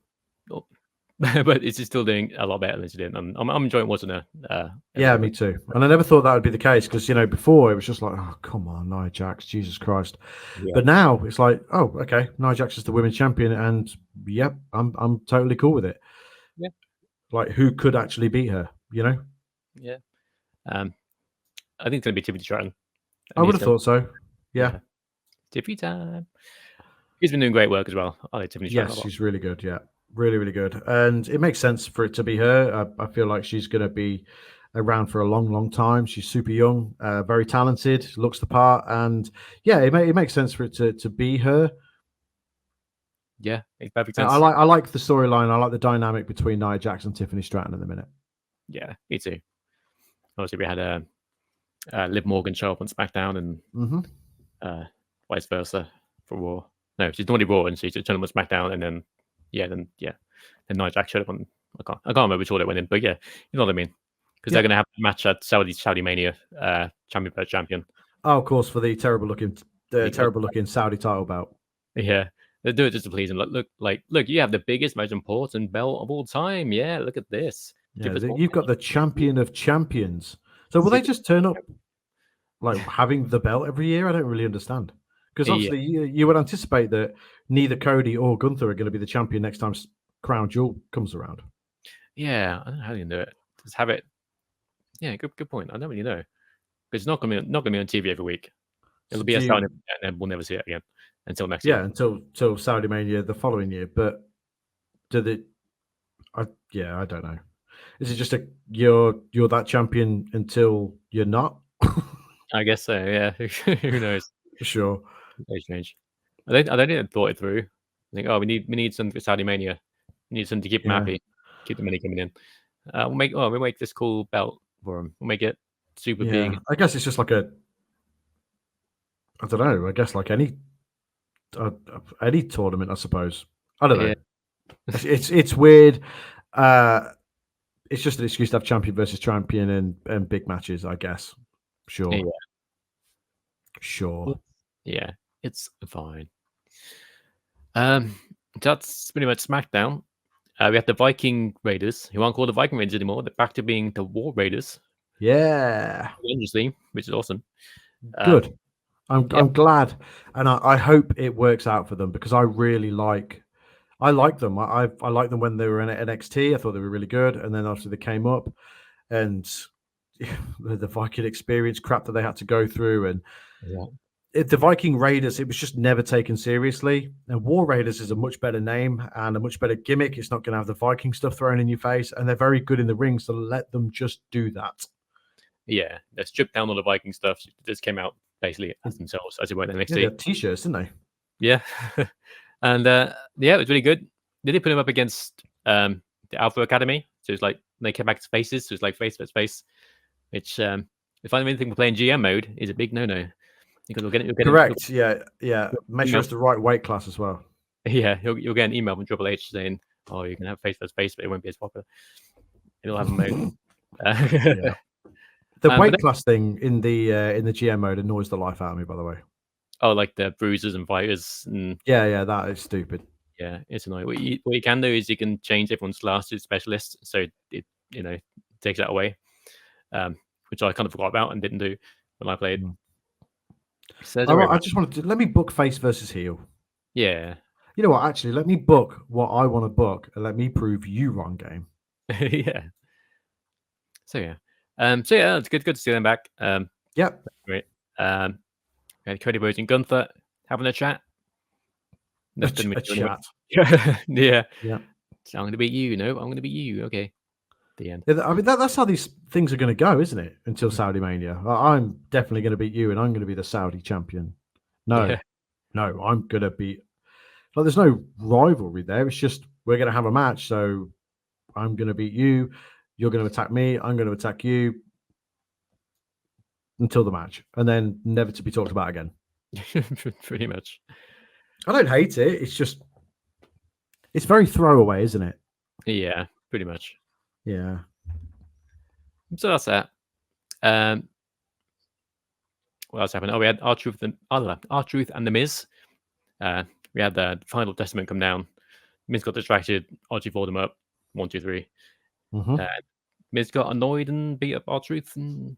but it's still doing a lot better than she did. I'm enjoying watching her. Yeah, me too. And I never thought that would be the case because before it was just like, oh come on, Nia Jax, Jesus Christ. Yeah. But now it's like, oh okay, Nia Jax is the women's champion, and yep, I'm totally cool with it. Yeah, like who could actually beat her? Yeah. I think it's gonna be Tiffany Stratton. I would have thought so. Yeah. Tiffany time. She's been doing great work as well. I like Tiffany Stratton. Yes, she's really good. Yeah, really, really good. And it makes sense for it to be her. I feel like she's going to be around for a long, long time. She's super young, very talented, looks the part. And yeah, it makes sense for it to be her. Yeah, makes perfect sense. I like the storyline. I like the dynamic between Nia Jax and Tiffany Stratton at the minute. Yeah, me too. Obviously, we had Liv Morgan show up on SmackDown and vice versa for Raw. No, she's normally Raw and she's turned on SmackDown, and then Nia Jax showed up on. I can't remember which order it went in, but yeah, you know what I mean. Because they're going to have a match at Saudi Mania, champion versus champion. Oh, of course, for the terrible looking Saudi title belt. Yeah, they do it just to please him. Look, you have the biggest, most important belt of all time. Yeah, look at this. Yeah, you've got the champion of champions. So will they just turn up like having the belt every year? I don't really understand. Because obviously you would anticipate that neither Cody or Gunther are going to be the champion next time Crown Jewel comes around. Yeah, I don't know how you can do it. Just have it. Yeah, good point. I don't really know. It's not going to be on TV every week. It'll be a Saudi, and then we'll never see it again until next year. Yeah, until Saudi Mania the following year. But I don't know. Is it just you're that champion until you're not? I guess so. Yeah, who knows? For sure. Very strange. I don't think they thought it through. I think, we need something for Saudi Mania. We need something to keep them happy, keep the money coming in. We'll make this cool belt for them. We'll make it super big. I guess it's just like I don't know. I guess like any tournament, I suppose. I don't know. It's weird. It's just an excuse to have champion versus champion and big matches, I guess. Sure. Yeah. Sure. Yeah, it's fine. That's pretty much SmackDown. We have the Viking Raiders, who aren't called the Viking Raiders anymore. They're back to being the War Raiders. Yeah. Interesting, which is awesome. Good. I'm glad, and I hope it works out for them because I really like them. I like them when they were in NXT. I thought they were really good, and then after they came up, and the Viking experience crap that they had to go through, and the Viking Raiders, it was just never taken seriously. And War Raiders is a much better name and a much better gimmick. It's not going to have the Viking stuff thrown in your face, and they're very good in the ring, so let them just do that. Yeah, they stripped down all the Viking stuff. Just came out basically as themselves as they were in NXT. Yeah, they had t-shirts, didn't they? Yeah, and it was really good. They did put him up against the Alpha Academy, so it's like they came back to faces, so it's like face versus face. Which if I think we're playing GM mode is a big no-no. Because we'll get correct. Yeah. Make sure it's the right weight class as well. Yeah, you'll get an email from Triple H saying, "Oh, you can have face versus face, but it won't be as popular. It'll have a mode." Yeah. The But weight then- class thing in the GM mode annoys the life out of me, by the way. oh, like the bruisers and fighters, and Yeah, that is stupid. yeah, it's annoying. What you can do is you can change everyone's class to specialist, so it takes that away, which I kind of forgot about and didn't do when I played. So I just wanted to let me book face versus heel. yeah, You know what? Actually, let me book what I want to book, and let me prove you wrong, game. yeah. So yeah, it's good to see them back. Yep. Great. We had Cody Rhodes and Gunther having a chat. A chat. Yeah. Yeah. So I'm going to beat you. No, I'm going to beat you. Okay. The end. I mean, that's how these things are going to go, isn't it? Until Saudi Mania. I'm definitely going to beat you, and I'm going to be the Saudi champion. No, I'm going to be. Like, there's no rivalry there. It's just we're going to have a match. So I'm going to beat you. You're going to attack me. I'm going to attack you until the match, and then never to be talked about again. Pretty much. I don't hate it. It's just it's very throwaway, isn't it? Yeah, pretty much. Yeah. So that's that. What else happened? Oh, we had R-Truth and the Miz. We had the final Testament come down. Miz got distracted. R-Truth followed him up. 1, 2, 3. Miz got annoyed and beat up R-Truth. And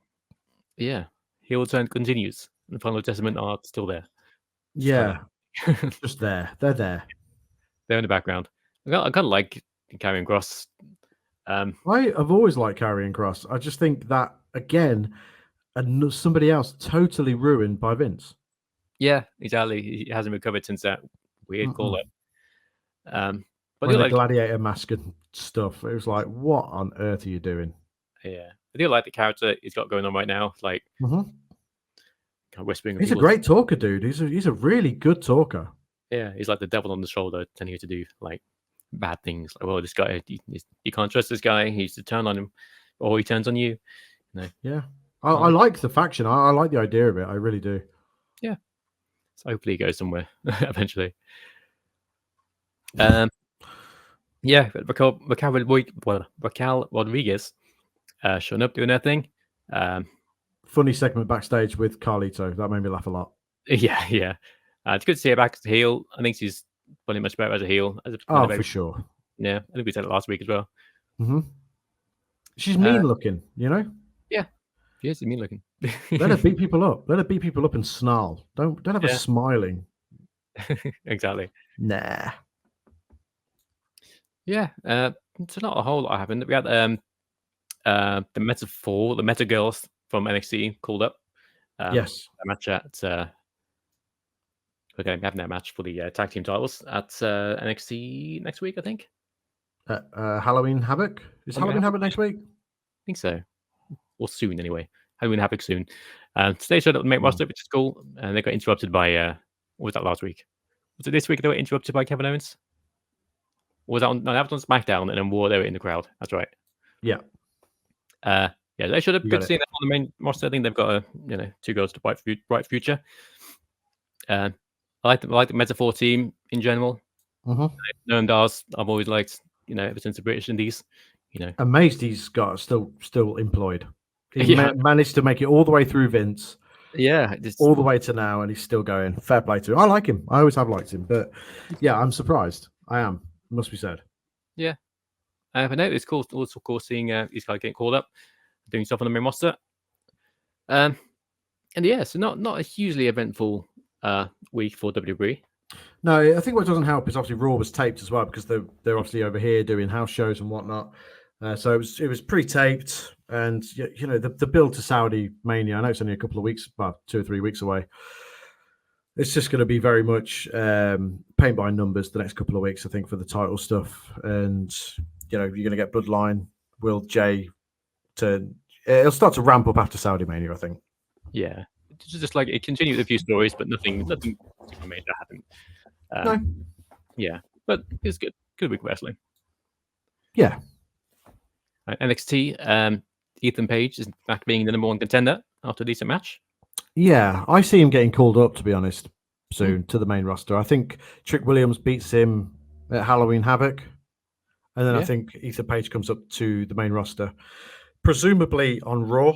yeah, heel turn continues. The final Testament are still there. Yeah. Just there. They're there. They're in the background. I kind of like Karrion Kross. I have always liked Karrion Kross. I just think that, again, somebody else totally ruined by Vince. Yeah, exactly. He hasn't recovered since that weird call-up. But when the gladiator mask and stuff, it was like, what on earth are you doing? Yeah, I do like the character he's got going on right now. Like, kind of whispering. He's a great talker, dude. He's a really good talker. Yeah, he's like the devil on the shoulder, telling you to do like bad things. Like, well, this guy, you can't trust this guy. He's to turn on him, or he turns on you. Yeah, I like the faction. I like the idea of it. I really do. Yeah, so hopefully he goes somewhere eventually. Yeah, Raquel Rodriguez showing up doing her thing. Funny segment backstage with Carlito. That made me laugh a lot. Yeah. It's good to see her back as a heel. I think she's probably much better as a heel. For sure. Yeah, I think we said it last week as well. She's mean looking, you know? Yeah, she is mean looking. Let her beat people up. Let her beat people up and snarl. Don't have her smiling. Exactly. Nah. Yeah, it's not a whole lot happened. We had the Meta Girls from NXT called up. Yes. A match at we're going to be having that match for the tag team titles at NXT next week, I think. Halloween Havoc? Is Halloween Havoc next week? I think so. Or soon, anyway. Halloween Havoc soon. Today showed up the main roster, which is cool. And they got interrupted by, what was that last week? Was it this week they were interrupted by Kevin Owens? Or was that on, no, that was on SmackDown, and then War, they were in the crowd. That's right. Yeah. Yeah, they should have good seeing them on the main roster. I think they've got two girls to bright future. I like the Metaphor team in general. Noam Dar's I've always liked, ever since the British Indies. Amazed he's got still employed. He managed to make it all the way through Vince. Yeah, all the way to now, and he's still going. Fair play to him. I like him. I always have liked him, but yeah, I'm surprised. I am. It must be said. Yeah, but no, it's cool. Also, of course, seeing these guys getting called up, doing stuff on the main roster. And yeah, so not a hugely eventful week for WWE. No, I think what doesn't help is obviously Raw was taped as well, because they're obviously over here doing house shows and whatnot. So it was pre-taped, and the build to Saudi Mania. I know it's only a couple of weeks, well, 2 or 3 weeks away. It's just going to be very much paint by numbers the next couple of weeks, I think, for the title stuff. And you're going to get Bloodline, Will Jay. It'll start to ramp up after Saudi Mania, I think. Yeah, it's just like it continued a few stories, but nothing super major happened. No. Yeah, but it's good. Good week of wrestling. Yeah. NXT, Ethan Page is back being the number 1 contender after a decent match. Yeah, I see him getting called up, to be honest. soon to the main roster. I think Trick Williams beats him at Halloween Havoc, and then I Yeah. think Ethan Page comes up to the main roster, presumably on Raw.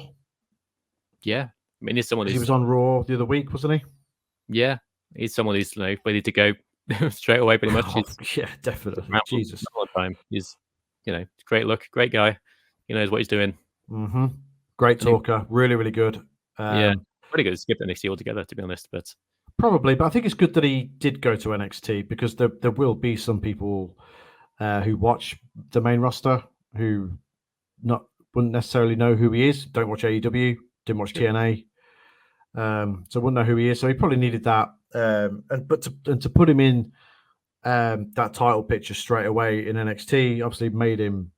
Yeah. I mean, he's someone He who's was on Raw the other week, wasn't he? yeah, he's someone who's ready to go straight away, pretty much. Oh, yeah, definitely. Jesus. All the time. He's great look, great guy. He knows what he's doing. Mm-hmm. Great talker, really, really good. Yeah, pretty good. Skip NXT altogether, to be honest. But probably, but I think it's good that he did go to NXT because there will be some people who watch the main roster who wouldn't necessarily know who he is. Don't watch AEW, didn't watch TNA, so wouldn't know who he is. So he probably needed that, and to put him in that title picture straight away in NXT obviously made him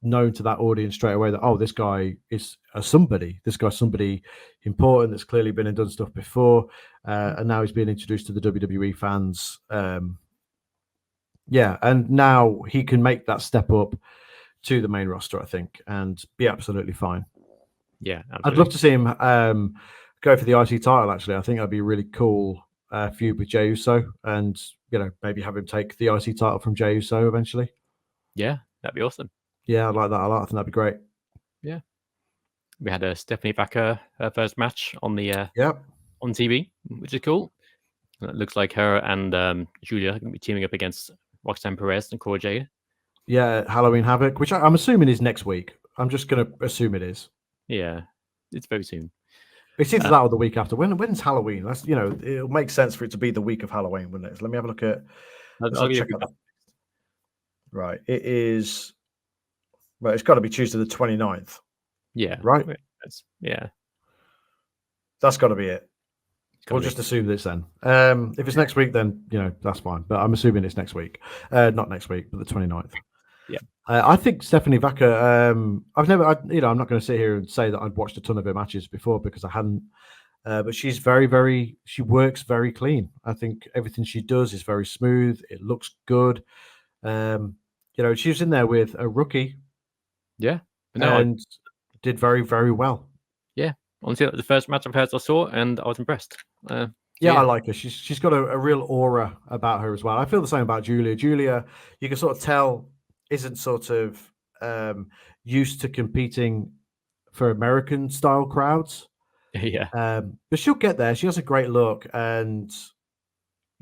known to that audience straight away that this guy is somebody. This guy's somebody important that's clearly been and done stuff before, and now he's being introduced to the WWE fans. And now he can make that step up to the main roster, I think, and be absolutely fine. Yeah, absolutely. I'd love to see him go for the IC title. Actually, I think that'd be a really cool feud with Jey Uso, and maybe have him take the IC title from Jey Uso eventually. Yeah, that'd be awesome. Yeah, I'd like that a lot. I think that'd be great. Yeah, we had Stephanie Vacker her first match on the on TV, which is cool. It looks like her and Julia are going to be teaming up against Roxanne Perez and Cora Jade. Yeah, Halloween Havoc, which I'm assuming is next week. I'm just going to assume it is. Yeah, it's very soon. It's either that or the week after. When's Halloween? That's it'll make sense for it to be the week of Halloween, wouldn't it? So let me have a look at. I'll check that. Right, it is. Well, it's got to be Tuesday the 29th. Yeah. Right? Yeah. That's got to be it. We'll just assume this then. If it's next week, then, that's fine. But I'm assuming it's next week. Not next week, but the 29th. Yeah. I think Stephanie Vacker, I'm not going to sit here and say that I'd watched a ton of her matches before because I hadn't. But she's she works very clean. I think everything she does is very smooth. It looks good. She was in there with a rookie. Yeah. And did very, very well. Yeah. Honestly, the first match of hers I saw, and I was impressed. I like her. She's got a real aura about her as well. I feel the same about Julia. Julia, you can sort of tell, isn't sort of used to competing for American style crowds. Yeah. But she'll get there. She has a great look, and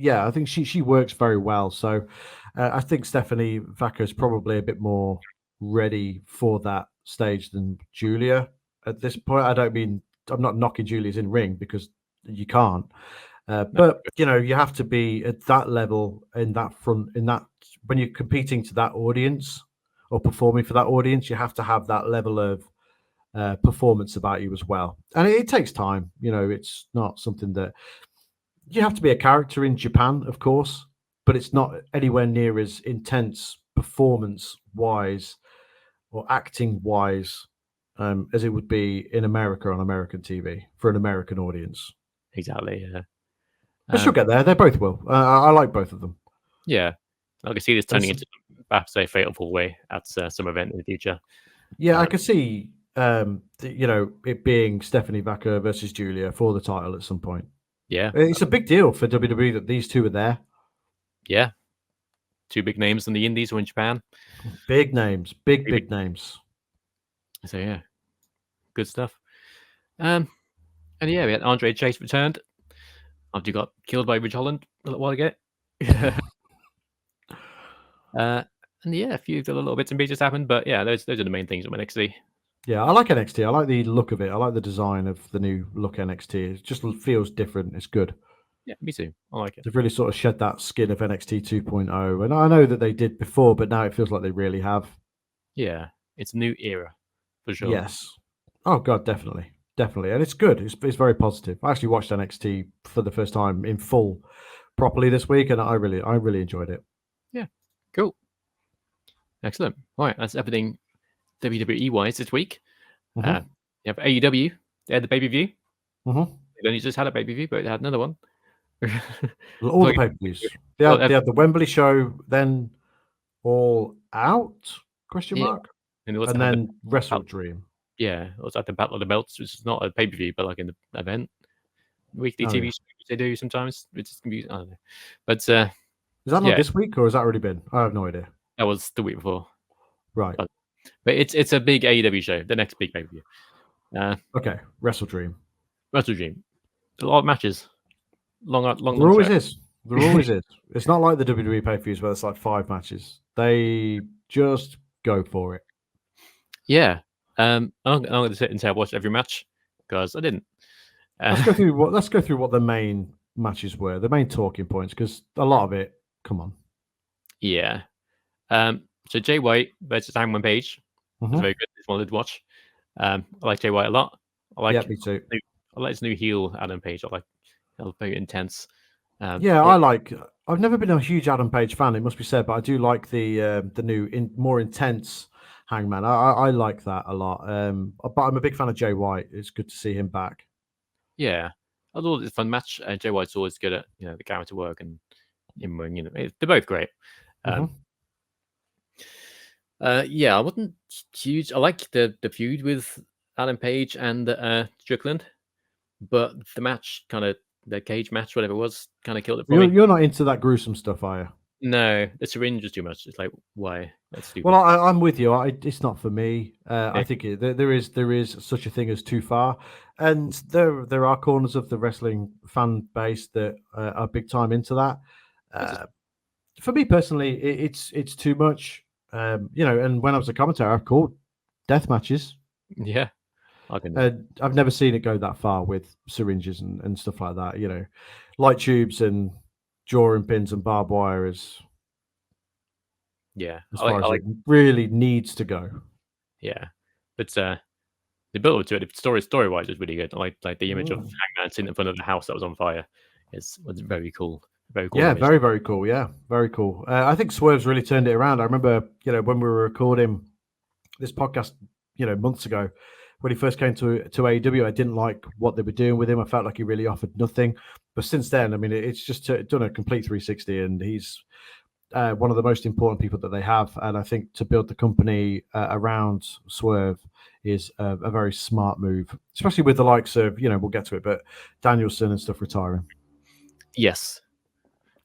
I think she works very well. So I think Stephanie Vacker is probably a bit more ready for that stage than Julia at this point. I'm not knocking Julia's in ring because you can't. But you have to be at that level in that when you're competing to that audience or performing for that audience, you have to have that level of performance about you as well. And it takes time. It's not something that you have to be a character in Japan, of course, but it's not anywhere near as intense performance wise or acting wise as it would be in America on American TV for an American audience. Exactly. Yeah. But she'll get there. They both will. I like both of them. Yeah, I can see this turning into perhaps a fatal four-way at some event in the future. Yeah, I could see it being Stephanie Vacker versus Julia for the title at some point. Yeah, it's a big deal for WWE that these two are there. Yeah, two big names in the Indies or in Japan. Big names, big names. So yeah, good stuff. And we had Andre Chase returned after he got killed by Ridge Holland a little while ago. And a few little bits and pieces happened, but those are the main things with NXT. Yeah, I like NXT. I like the look of it. I like the design of the new look NXT. It just feels different. It's good. Yeah, me too. I like it. They've really sort of shed that skin of NXT 2.0. And I know that they did before, but now it feels like they really have. Yeah, it's a new era, for sure. Yes. Oh, God, definitely. Definitely. And it's good. It's very positive. I actually watched NXT for the first time in full properly this week, and I really enjoyed it. Yeah, cool. Excellent. All right, that's everything WWE-wise this week. Mm-hmm. You have AEW. They had the pay-per-view. Mm-hmm. They only just had a pay-per-view, but they had another one. All the pay-per-views. They had the Wembley show, then All Out? ? And then Wrestle Dream. Yeah, it was like the Battle of the Belts, which is not a pay-per-view, but like in the event. weekly Oh, TV yeah. show they do sometimes. Which is confusing. I don't know, but Is that not yeah, this week, or has that already been? I have no idea. that was the week before. Right. But it's a big AEW show. The next big pay-per-view. Okay. Wrestle Dream. Wrestle Dream. A lot of matches. Long There always show. is. There always is. It's not like the WWE pay-per-views where it's like 5 matches. They just go for it. Yeah. I'm going to sit and say I watched every match because I didn't. Let's go through what the main matches were, the main talking points, because a lot of it. Come on. Yeah. So Jay White versus Hangman Page was Mhm. very good. It's one I did watch. I like Jay White a lot. Yeah, me too. I like his new heel Adam Page. I like very intense. Yeah, I've never been a huge Adam Page fan, it must be said, but I do like the new, more intense Hangman. I like that a lot. But I'm a big fan of Jay White. It's good to see him back. Yeah, I thought it was a fun match. Jay White's always good at the character work and him. They're both great. Yeah, I wasn't huge. I like the feud with Adam Page and Strickland, but the match the cage match, whatever it was, kind of killed it for me. You're not into that gruesome stuff, are you? No, the syringe is too much. It's like, why? That's stupid. Well, I'm with you. It's not for me. I think there is such a thing as too far, and there are corners of the wrestling fan base that are big time into that. For me personally, it's too much. And when I was a commentator, I've called death matches. Yeah, I can. I've never seen it go that far with syringes and stuff like that. Light tubes and drawing pins and barbed wire is. Yeah, as far as it really needs to go. Yeah, but the build to it, story wise, is really good. I like the image of Hangman sitting in front of the house that was on fire. Was very cool. Very cool. Yeah, image. very, very cool. Yeah, very cool. I think Swerve's really turned it around. I remember, when we were recording this podcast, months ago, when he first came to AEW, I didn't like what they were doing with him. I felt like he really offered nothing. But since then, I mean, it's just done a complete 360, and he's one of the most important people that they have. And I think to build the company around Swerve is a very smart move, especially with the likes of, we'll get to it, but Danielson and stuff retiring. Yes.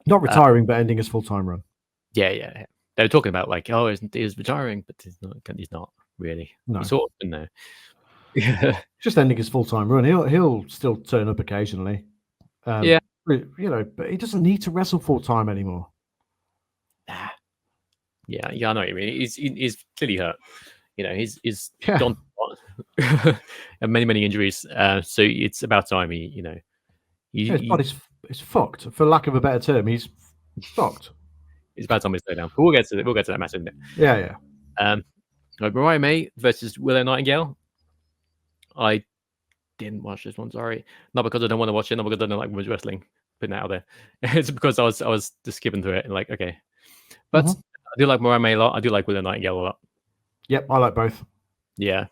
Not retiring, but ending his full-time run. Yeah. They were talking about he's retiring, but he's not really. No. He's sort of been there. Just ending his full-time run. He'll still turn up occasionally. Yeah. But he doesn't need to wrestle full-time anymore. Yeah, I know what you mean. He's clearly hurt. He's Yeah. gone and many injuries. So it's about time his body's fucked, for lack of a better term. He's fucked. It's about time we slow down. But we'll get to that match, isn't it? Yeah. Mariah May versus Willow Nightingale. I didn't watch this one. Sorry, not because I don't want to watch it, not because I don't like women's wrestling. Putting that out there, it's because I was just skipping through it and okay. But I do like Mariah May a lot. I do like Willow Nightingale a lot. Yep, I like both. Yeah.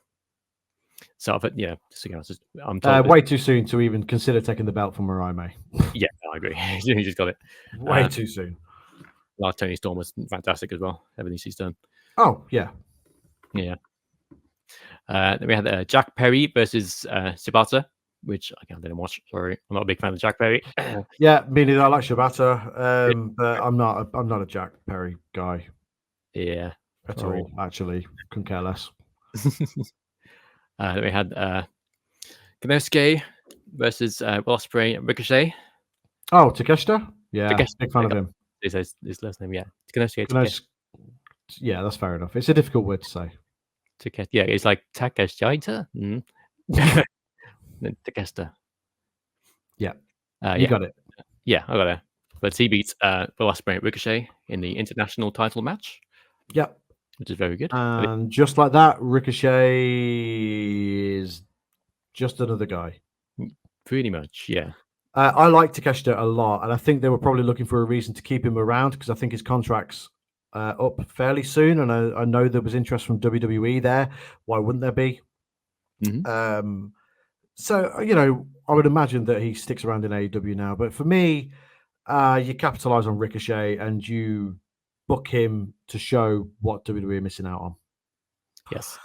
So, but yeah, I'm way too soon to even consider taking the belt from Mariah May. Yeah, I agree. He just got it. Way too soon. Last Tony Storm was fantastic as well. Everything she's done. Oh, yeah. Yeah. Then we had Jack Perry versus Shibata, which I didn't watch. Sorry, I'm not a big fan of Jack Perry. Yeah, me neither. I like Shibata, but I'm not a Jack Perry guy. Yeah, at all. Actually, couldn't care less. Then we had Konosuke versus Will Ospreay and Ricochet. Oh, Takeshita? Yeah, big fan of him. Is his last name? Yeah, Konosuke. Yeah, that's fair enough. It's a difficult word to say. Yeah, it's like Takeshita. Takeshita. Yeah, you got it. Yeah, I got it. But he beats Will Ospreay and Ricochet in the international title match. Yep. Which is very good. And just like that, Ricochet is just another guy. Pretty much, yeah. I like Takeshita a lot, and I think they were probably looking for a reason to keep him around because I think his contract's up fairly soon, and I know there was interest from WWE there. Why wouldn't there be? Mm-hmm. So, I would imagine that he sticks around in AEW now. But for me, you capitalize on Ricochet and you book him to show what WWE are missing out on. Yes.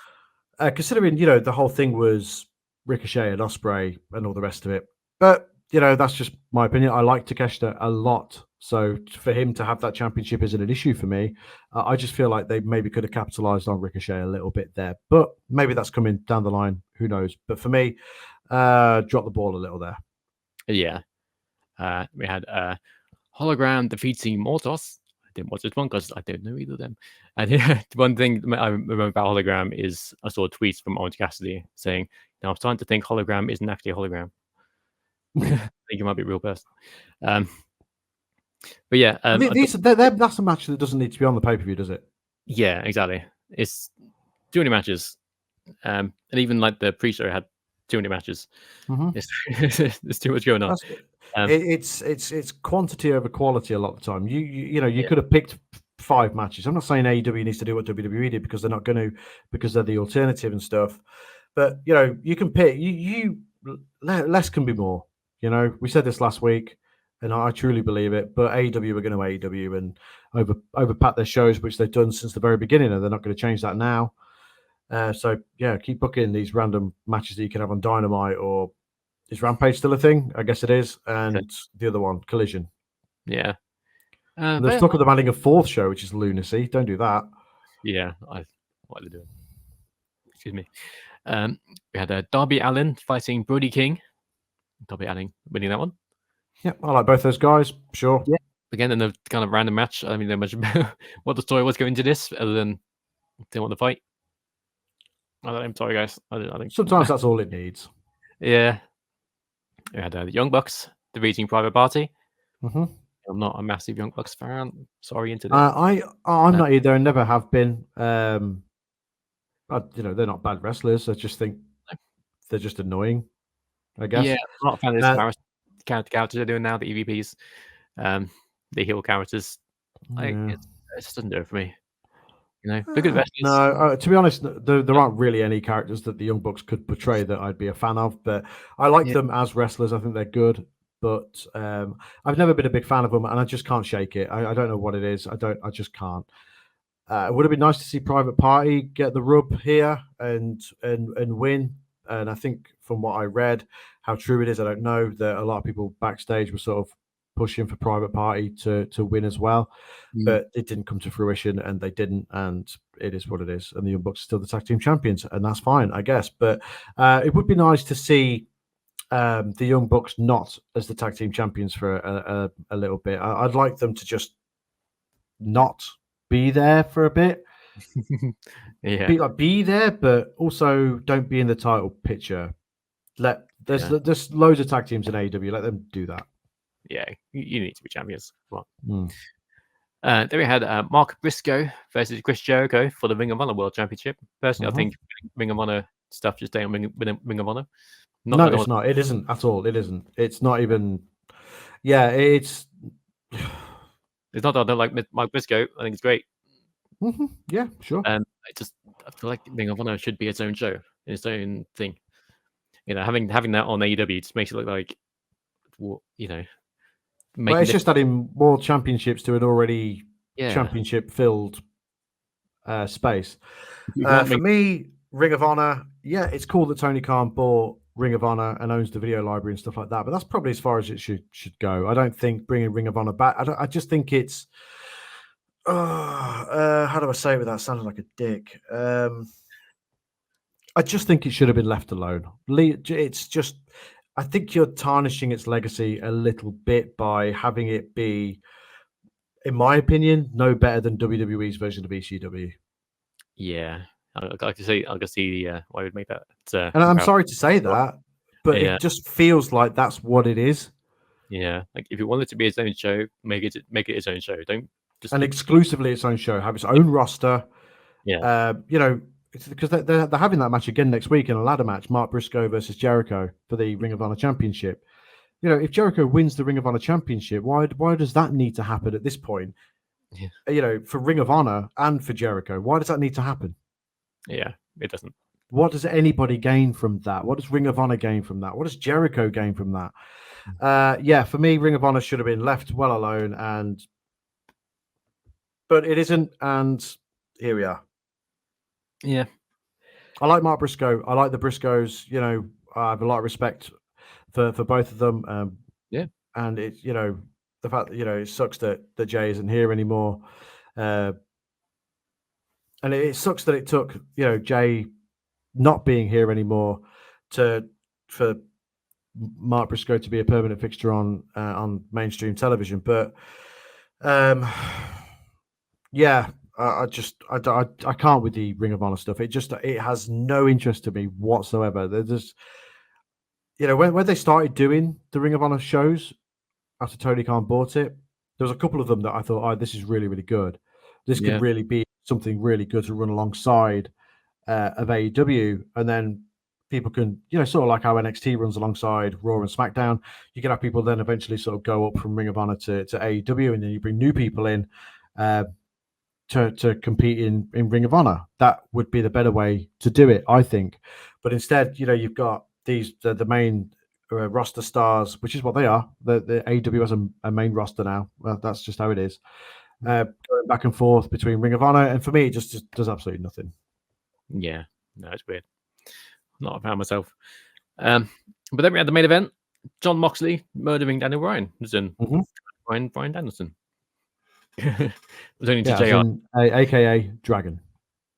Considering, the whole thing was Ricochet and Ospreay and all the rest of it. But, that's just my opinion. I like Takeshita a lot. So for him to have that championship isn't an issue for me. I just feel like they maybe could have capitalized on Ricochet a little bit there, but maybe that's coming down the line. Who knows? But for me, drop the ball a little there. Yeah. We had Hologram defeating Mortos. I didn't watch this one because I don't know either of them. And one thing I remember about Hologram is I saw tweets from Orange Cassidy saying, "Now I'm starting to think Hologram isn't actually a hologram. I think it might be a real person." But yeah, that's a match that doesn't need to be on the pay-per-view, does it? Yeah, exactly. It's too many matches, and even like the pre-show had too many matches. Mm-hmm. There's too much going on. It's quantity over quality a lot of the time. You could have picked 5 matches. I'm not saying AEW needs to do what WWE did because they're not going to, because they're the alternative and stuff. But you can pick. Less can be more. We said this last week, and I truly believe it. But AEW are going to AEW and overpat their shows, which they've done since the very beginning, and they're not going to change that now. So yeah, keep booking these random matches that you can have on Dynamite. Or is Rampage still a thing? I guess it is. And the other one, Collision. Yeah. There's talk of them adding a 4th show, which is lunacy. Don't do that. Yeah, what are they doing? Excuse me. We had Darby Allin fighting Brody King. Darby Allin winning that one. Yeah, I like both those guys. Sure. Yeah. Again, in a kind of random match. I mean, much what the story was going into this, other than they want to fight. I'm sorry, guys. I think sometimes that's all it needs. Yeah. We had the Young Bucks defeating Private Party. Mm-hmm. I'm not a massive Young Bucks fan. Sorry, internet. I'm not either, and never have been. They're not bad wrestlers. I just think they're just annoying, I guess. Yeah, I'm not a fan of this characters they're doing now, the EVPs, the heel characters. It just doesn't do it for me. They're good wrestlers. No, to be honest, there aren't really any characters that the Young Bucks could portray that I'd be a fan of. But I like them as wrestlers. I think they're good. But I've never been a big fan of them, and I just can't shake it. I don't know what it is. I just can't. It would have been nice to see Private Party get the rub here and win. And I think from what I read, how true it is, I don't know, that a lot of people backstage were sort of pushing for Private Party to win as well. But it didn't come to fruition, and they didn't. And it is what it is. And the Young Bucks are still the tag team champions, and that's fine, I guess. But it would be nice to see the Young Bucks not as the tag team champions for a little bit. I'd like them to just not be there for a bit. Be there, but also don't be in the title picture. There's loads of tag teams in AEW. Let them do that. Yeah, you need to be champions. Come on. Then we had Mark Briscoe versus Chris Jericho for the Ring of Honor World Championship. Personally, I think Ring of Honor stuff just stay on Ring of Honor. No, it's not. It isn't at all. It isn't. It's not even. Yeah, it's. It's not that I don't like Mike Briscoe. I think it's great. Mm-hmm. Yeah, sure. I feel like Ring of Honor should be its own show, its own thing. Having that on AEW just makes it look like, Well, it's just adding more championships to an already championship-filled space. For me, Ring of Honor, it's cool that Tony Khan bought Ring of Honor and owns the video library and stuff like that, but that's probably as far as it should go. I don't think bringing Ring of Honor back. I just think it's. How do I say it without sounding like a dick? I just think it should have been left alone. It's just. I think you're tarnishing its legacy a little bit by having it be, in my opinion, no better than WWE's version of ECW. Yeah, I can see why I would make that. And I'm sorry to say that, but it just feels like that's what it is. Yeah, like if you want it to be its own show, make it its own show. Don't just exclusively its own show. Have its own roster. Yeah, because they're having that match again next week in a ladder match, Mark Briscoe versus Jericho for the Ring of Honor Championship. If Jericho wins the Ring of Honor Championship, why does that need to happen at this point? Yeah. For Ring of Honor and for Jericho, why does that need to happen? Yeah, it doesn't. What does anybody gain from that? What does Ring of Honor gain from that? What does Jericho gain from that? For me, Ring of Honor should have been left well alone, but it isn't, and here we are. Yeah, I like Mark Briscoe. I like the Briscoes. I have a lot of respect for both of them. Yeah. And it's, the fact that, it sucks that Jay isn't here anymore. And it sucks that it took, Jay not being here anymore for Mark Briscoe to be a permanent fixture on mainstream television. But yeah, I can't with the Ring of Honor stuff. It has no interest to me whatsoever. They're just, when they started doing the Ring of Honor shows after Tony Khan bought it, there was a couple of them that I thought, oh, this is really, really good. This could really be something really good to run alongside of AEW, and then people can, sort of like how NXT runs alongside Raw and SmackDown. You can have people then eventually sort of go up from Ring of Honor to AEW, and then you bring new people in to compete in Ring of Honor. That would be the better way to do it, I think. But instead, you've got the main roster stars, which is what they are. The AEW has a main roster now. That's just how it is. Going back and forth between Ring of Honor, and for me, it just does absolutely nothing. Yeah, no, it's weird. I'm not a fan myself. But then we had the main event: Jon Moxley murdering Daniel Bryan. It was in Bryan Danielson. It was only to JR, aka Dragon.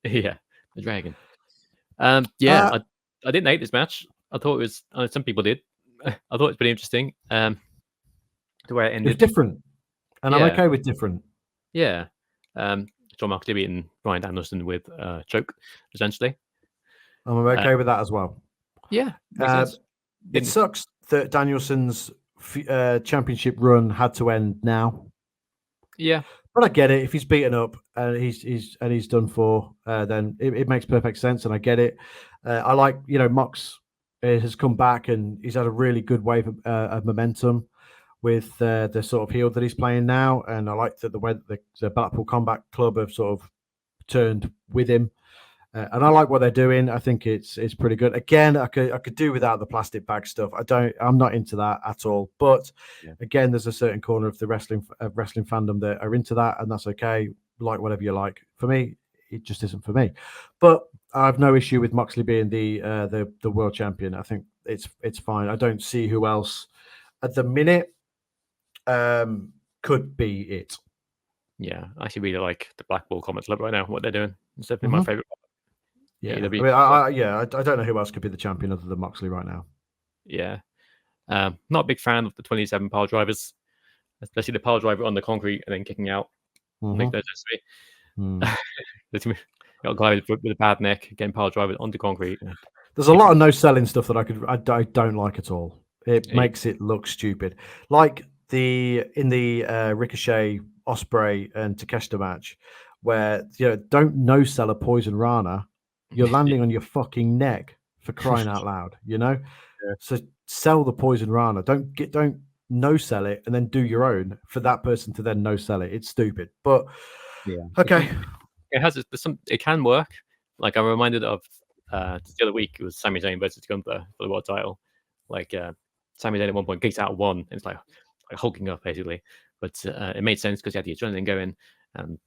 Yeah, the Dragon. I didn't hate this match. I thought it was. Some people did. I thought it was pretty interesting. The way it ended, it was different, and I'm okay with different. Yeah. Jon Moxley beating Bryan Danielson with choke, essentially. I'm okay with that as well. Yeah. It sucks that Danielson's championship run had to end now. Yeah, but I get it. If he's beaten up and he's done for, then it makes perfect sense, and I get it. I like, Mox has come back and he's had a really good wave of momentum with the sort of heel that he's playing now, and I like that the way that the Blackpool Combat Club have sort of turned with him. And I like what they're doing. I think it's pretty good. Again, I could do without the plastic bag stuff. I'm not into that at all. But again, there's a certain corner of the wrestling fandom that are into that, and that's okay. Like whatever you like. For me, it just isn't for me. But I have no issue with Moxley being the world champion. I think it's fine. I don't see who else at the minute could be it. Yeah, I actually really like the Blackpool Combat Club right now. What they're doing, it's definitely my favorite. Yeah, I mean, I don't know who else could be the champion other than Moxley right now. Yeah, not a big fan of the 27 pile drivers, especially the pile driver on the concrete and then kicking out. Got a guy with a bad neck getting pile driver onto concrete. There's a lot of no selling stuff that I don't like at all. It makes it look stupid. Like in the Ricochet, Ospreay, and Takeshita match, where don't no sell a Poison Rana. You're landing on your fucking neck, for crying out loud, So sell the Poison Rana. Don't no sell it and then do your own for that person to then no sell it. It's stupid. But okay. It can work. Like I'm reminded of the other week, it was Sami Zayn versus Gunther for the world title. Like Sami Zayn at one point kicks out one, and it's like hulking up basically. But it made sense because he had the adrenaline going, and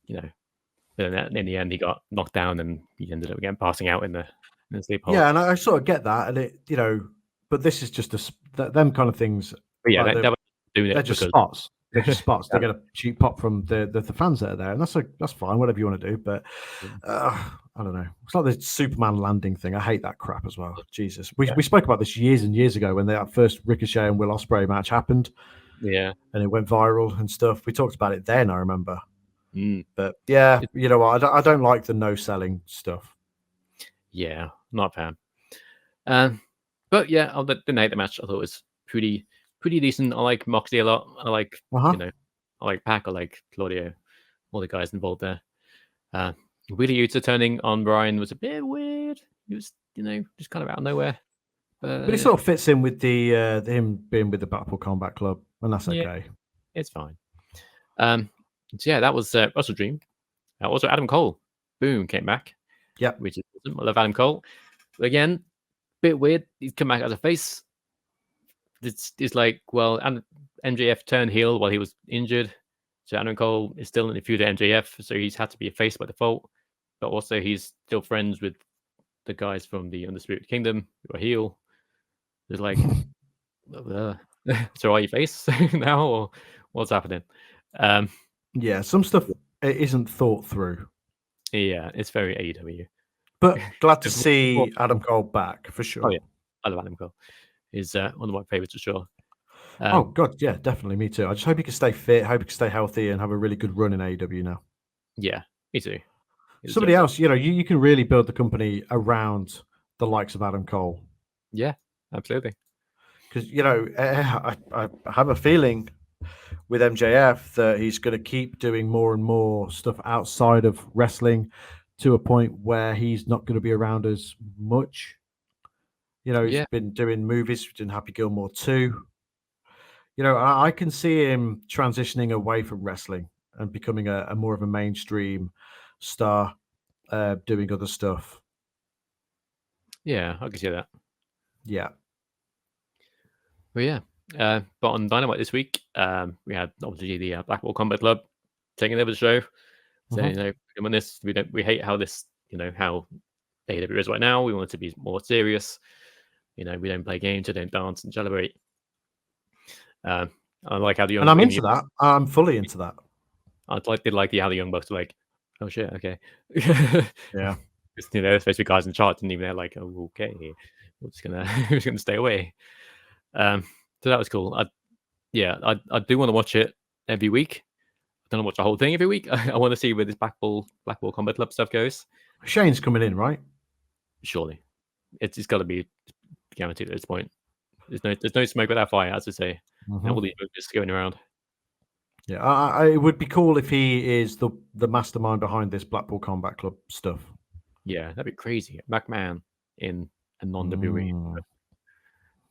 But in the end, he got knocked down and he ended up again passing out in the sleep hole. Yeah, and I sort of get that, and it, but this is just them kind of things. But yeah, like they're just spots. They're just spots. They get a cheap pop from the fans that are there, and that's fine. Whatever you want to do, but I don't know. It's like the Superman landing thing. I hate that crap as well. Jesus, we spoke about this years and years ago when that first Ricochet and Will Ospreay match happened. Yeah, and it went viral and stuff. We talked about it then. I remember. But yeah, you know what? I don't like the no selling stuff. Yeah, not a fan. But yeah, I didn't hate the match. I thought it was pretty decent. I like Moxley a lot. I like I like Pac. I like Claudio. All the guys involved there. Wheeler Yuta turning on Bryan was a bit weird. He was just kind of out of nowhere. But he sort of fits in with the him being with the Blackpool Combat Club, and that's okay. It's fine. So yeah, that was Russell Dream. Also, Adam Cole, boom, came back. Yeah, which is awesome. I love Adam Cole. But again, bit weird. He's come back as a face. It's like, well, MJF turned heel while he was injured, so Adam Cole is still in the feud with MJF, so he's had to be a face by default. But also, he's still friends with the guys from the Undisputed Kingdom who are heel. There's like, So are your face now, or what's happening? Yeah, some stuff it isn't thought through. Yeah, it's very AEW. But glad to If- if- see Adam Cole back for Oh sure. yeah, I love Adam Cole. He's one of my favorites for sure. Oh god, yeah, definitely me too. I just hope he can stay fit, hope he can stay healthy, and have a really good run in AEW now. Yeah, me too. He Somebody deserves it. else, you can really build the company around the likes of Adam Cole. Yeah, absolutely. Because I have a feeling with MJF that he's going to keep doing more and more stuff outside of wrestling to a point where he's not going to be around as much. He's Yeah, been doing movies, doing Happy Gilmore 2. I can see him transitioning away from wrestling and becoming a more of a mainstream star, doing other stuff. yeah, I can see that. Yeah. But yeah, but on Dynamite this week, we had obviously the Blackpool Combat Club taking over the show. So Mhm. on this, we hate how this how AEW is right now. We want it to be more serious. We don't play games, we don't dance and celebrate. I like how the And I'm into that. I'm fully into that. I did like how the Young Bucks are like, oh shit, okay. Yeah. They're supposed to be guys in charge, and even they're like, oh okay, we're just gonna we're just gonna stay away. So that was cool. I do want to watch it every week. I don't want to watch the whole thing every week. I want to see where this Blackpool Combat Club stuff goes. Shane's coming in, right? Surely, it's got to be guaranteed at this point. There's no smoke without fire, as I say. And all these movies going around. Yeah, it would be cool if he is the mastermind behind this Blackpool Combat Club stuff. Yeah, that'd be crazy. McMahon in a non-WWE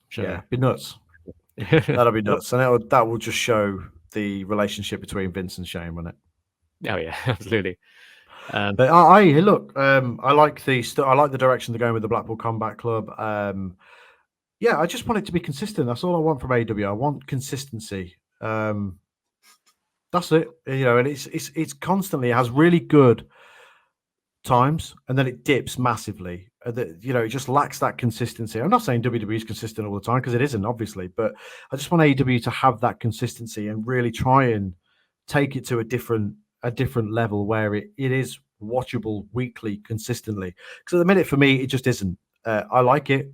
show. Yeah, be nuts. That'll be nuts, and that will just show the relationship between Vince and Shane, won't it? Oh yeah, absolutely. But I look, I like I like the direction they're going with the Blackpool Combat Club. Yeah, I just want it to be consistent. That's all I want from AEW. I want consistency. That's it. And it's constantly, it has really good times, and then it dips massively. It just lacks that consistency. I'm not saying WWE is consistent all the time, because it isn't, obviously, but I just want AEW to have that consistency and really try and take it to a different level where it is watchable weekly consistently. Because at the minute, for me, it just isn't. I like it,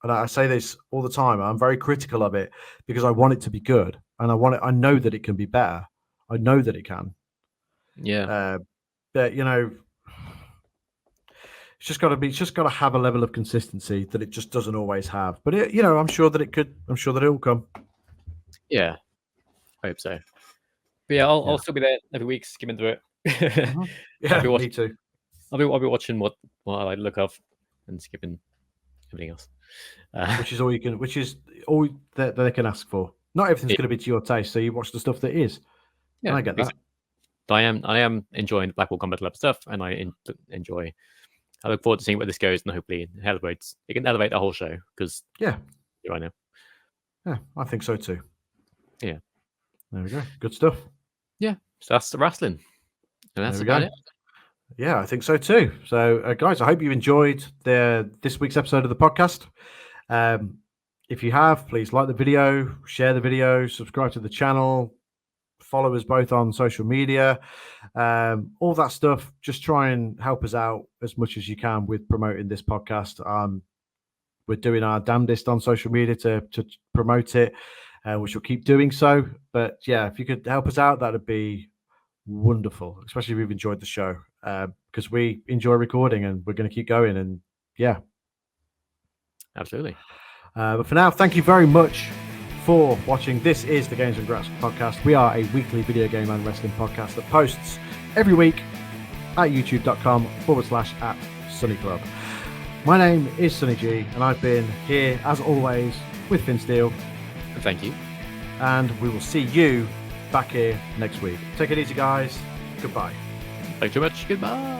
and I say this all the time. I'm very critical of it because I want it to be good, and I know that it can be better. I know that it can. Yeah. But it's just got to have a level of consistency that it just doesn't always have. But I'm sure that it could. I'm sure that it will come. Yeah, I hope so. But yeah, I'll still be there every week, skimming through it. Yeah, me too. I'll be watching what I like look of and skipping everything else. Which is all that they can ask for. Not everything's going to be to your taste, so you watch the stuff that is. Yeah, And I get that. I am enjoying the Blackpool Combat Club stuff, and I enjoy. I look forward to seeing where this goes, and hopefully it can elevate the whole show, because right now. Yeah, I think so too. Yeah, there we go. Good stuff. Yeah, so that's the wrestling, and that's about it. Yeah, I think so too. So, guys, I hope you enjoyed this week's episode of the podcast. If you have, please like the video, share the video, subscribe to the channel, follow us both on social media, all that stuff. Just try and help us out as much as you can with promoting this podcast. We're doing our damnedest on social media to promote it, which we'll keep doing so. But yeah, if you could help us out, that'd be wonderful, especially if you've enjoyed the show, because we enjoy recording and we're going to keep going. And yeah, absolutely. But for now, thank you very much for watching. This is the Games Graps Podcast. We are a weekly video game and wrestling podcast that posts every week at youtube.com/@Sonny Club. My name is Sonny G, and I've been here as always with Finn Steele. Thank you. And we will see you back here next week. Take it easy, guys. Goodbye. Thanks so much. Goodbye.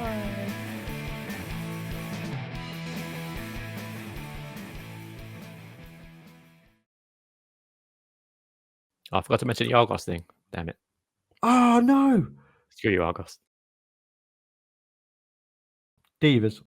I forgot to mention the Argos thing. Damn it. Oh, no. Screw you, Argos. Divas.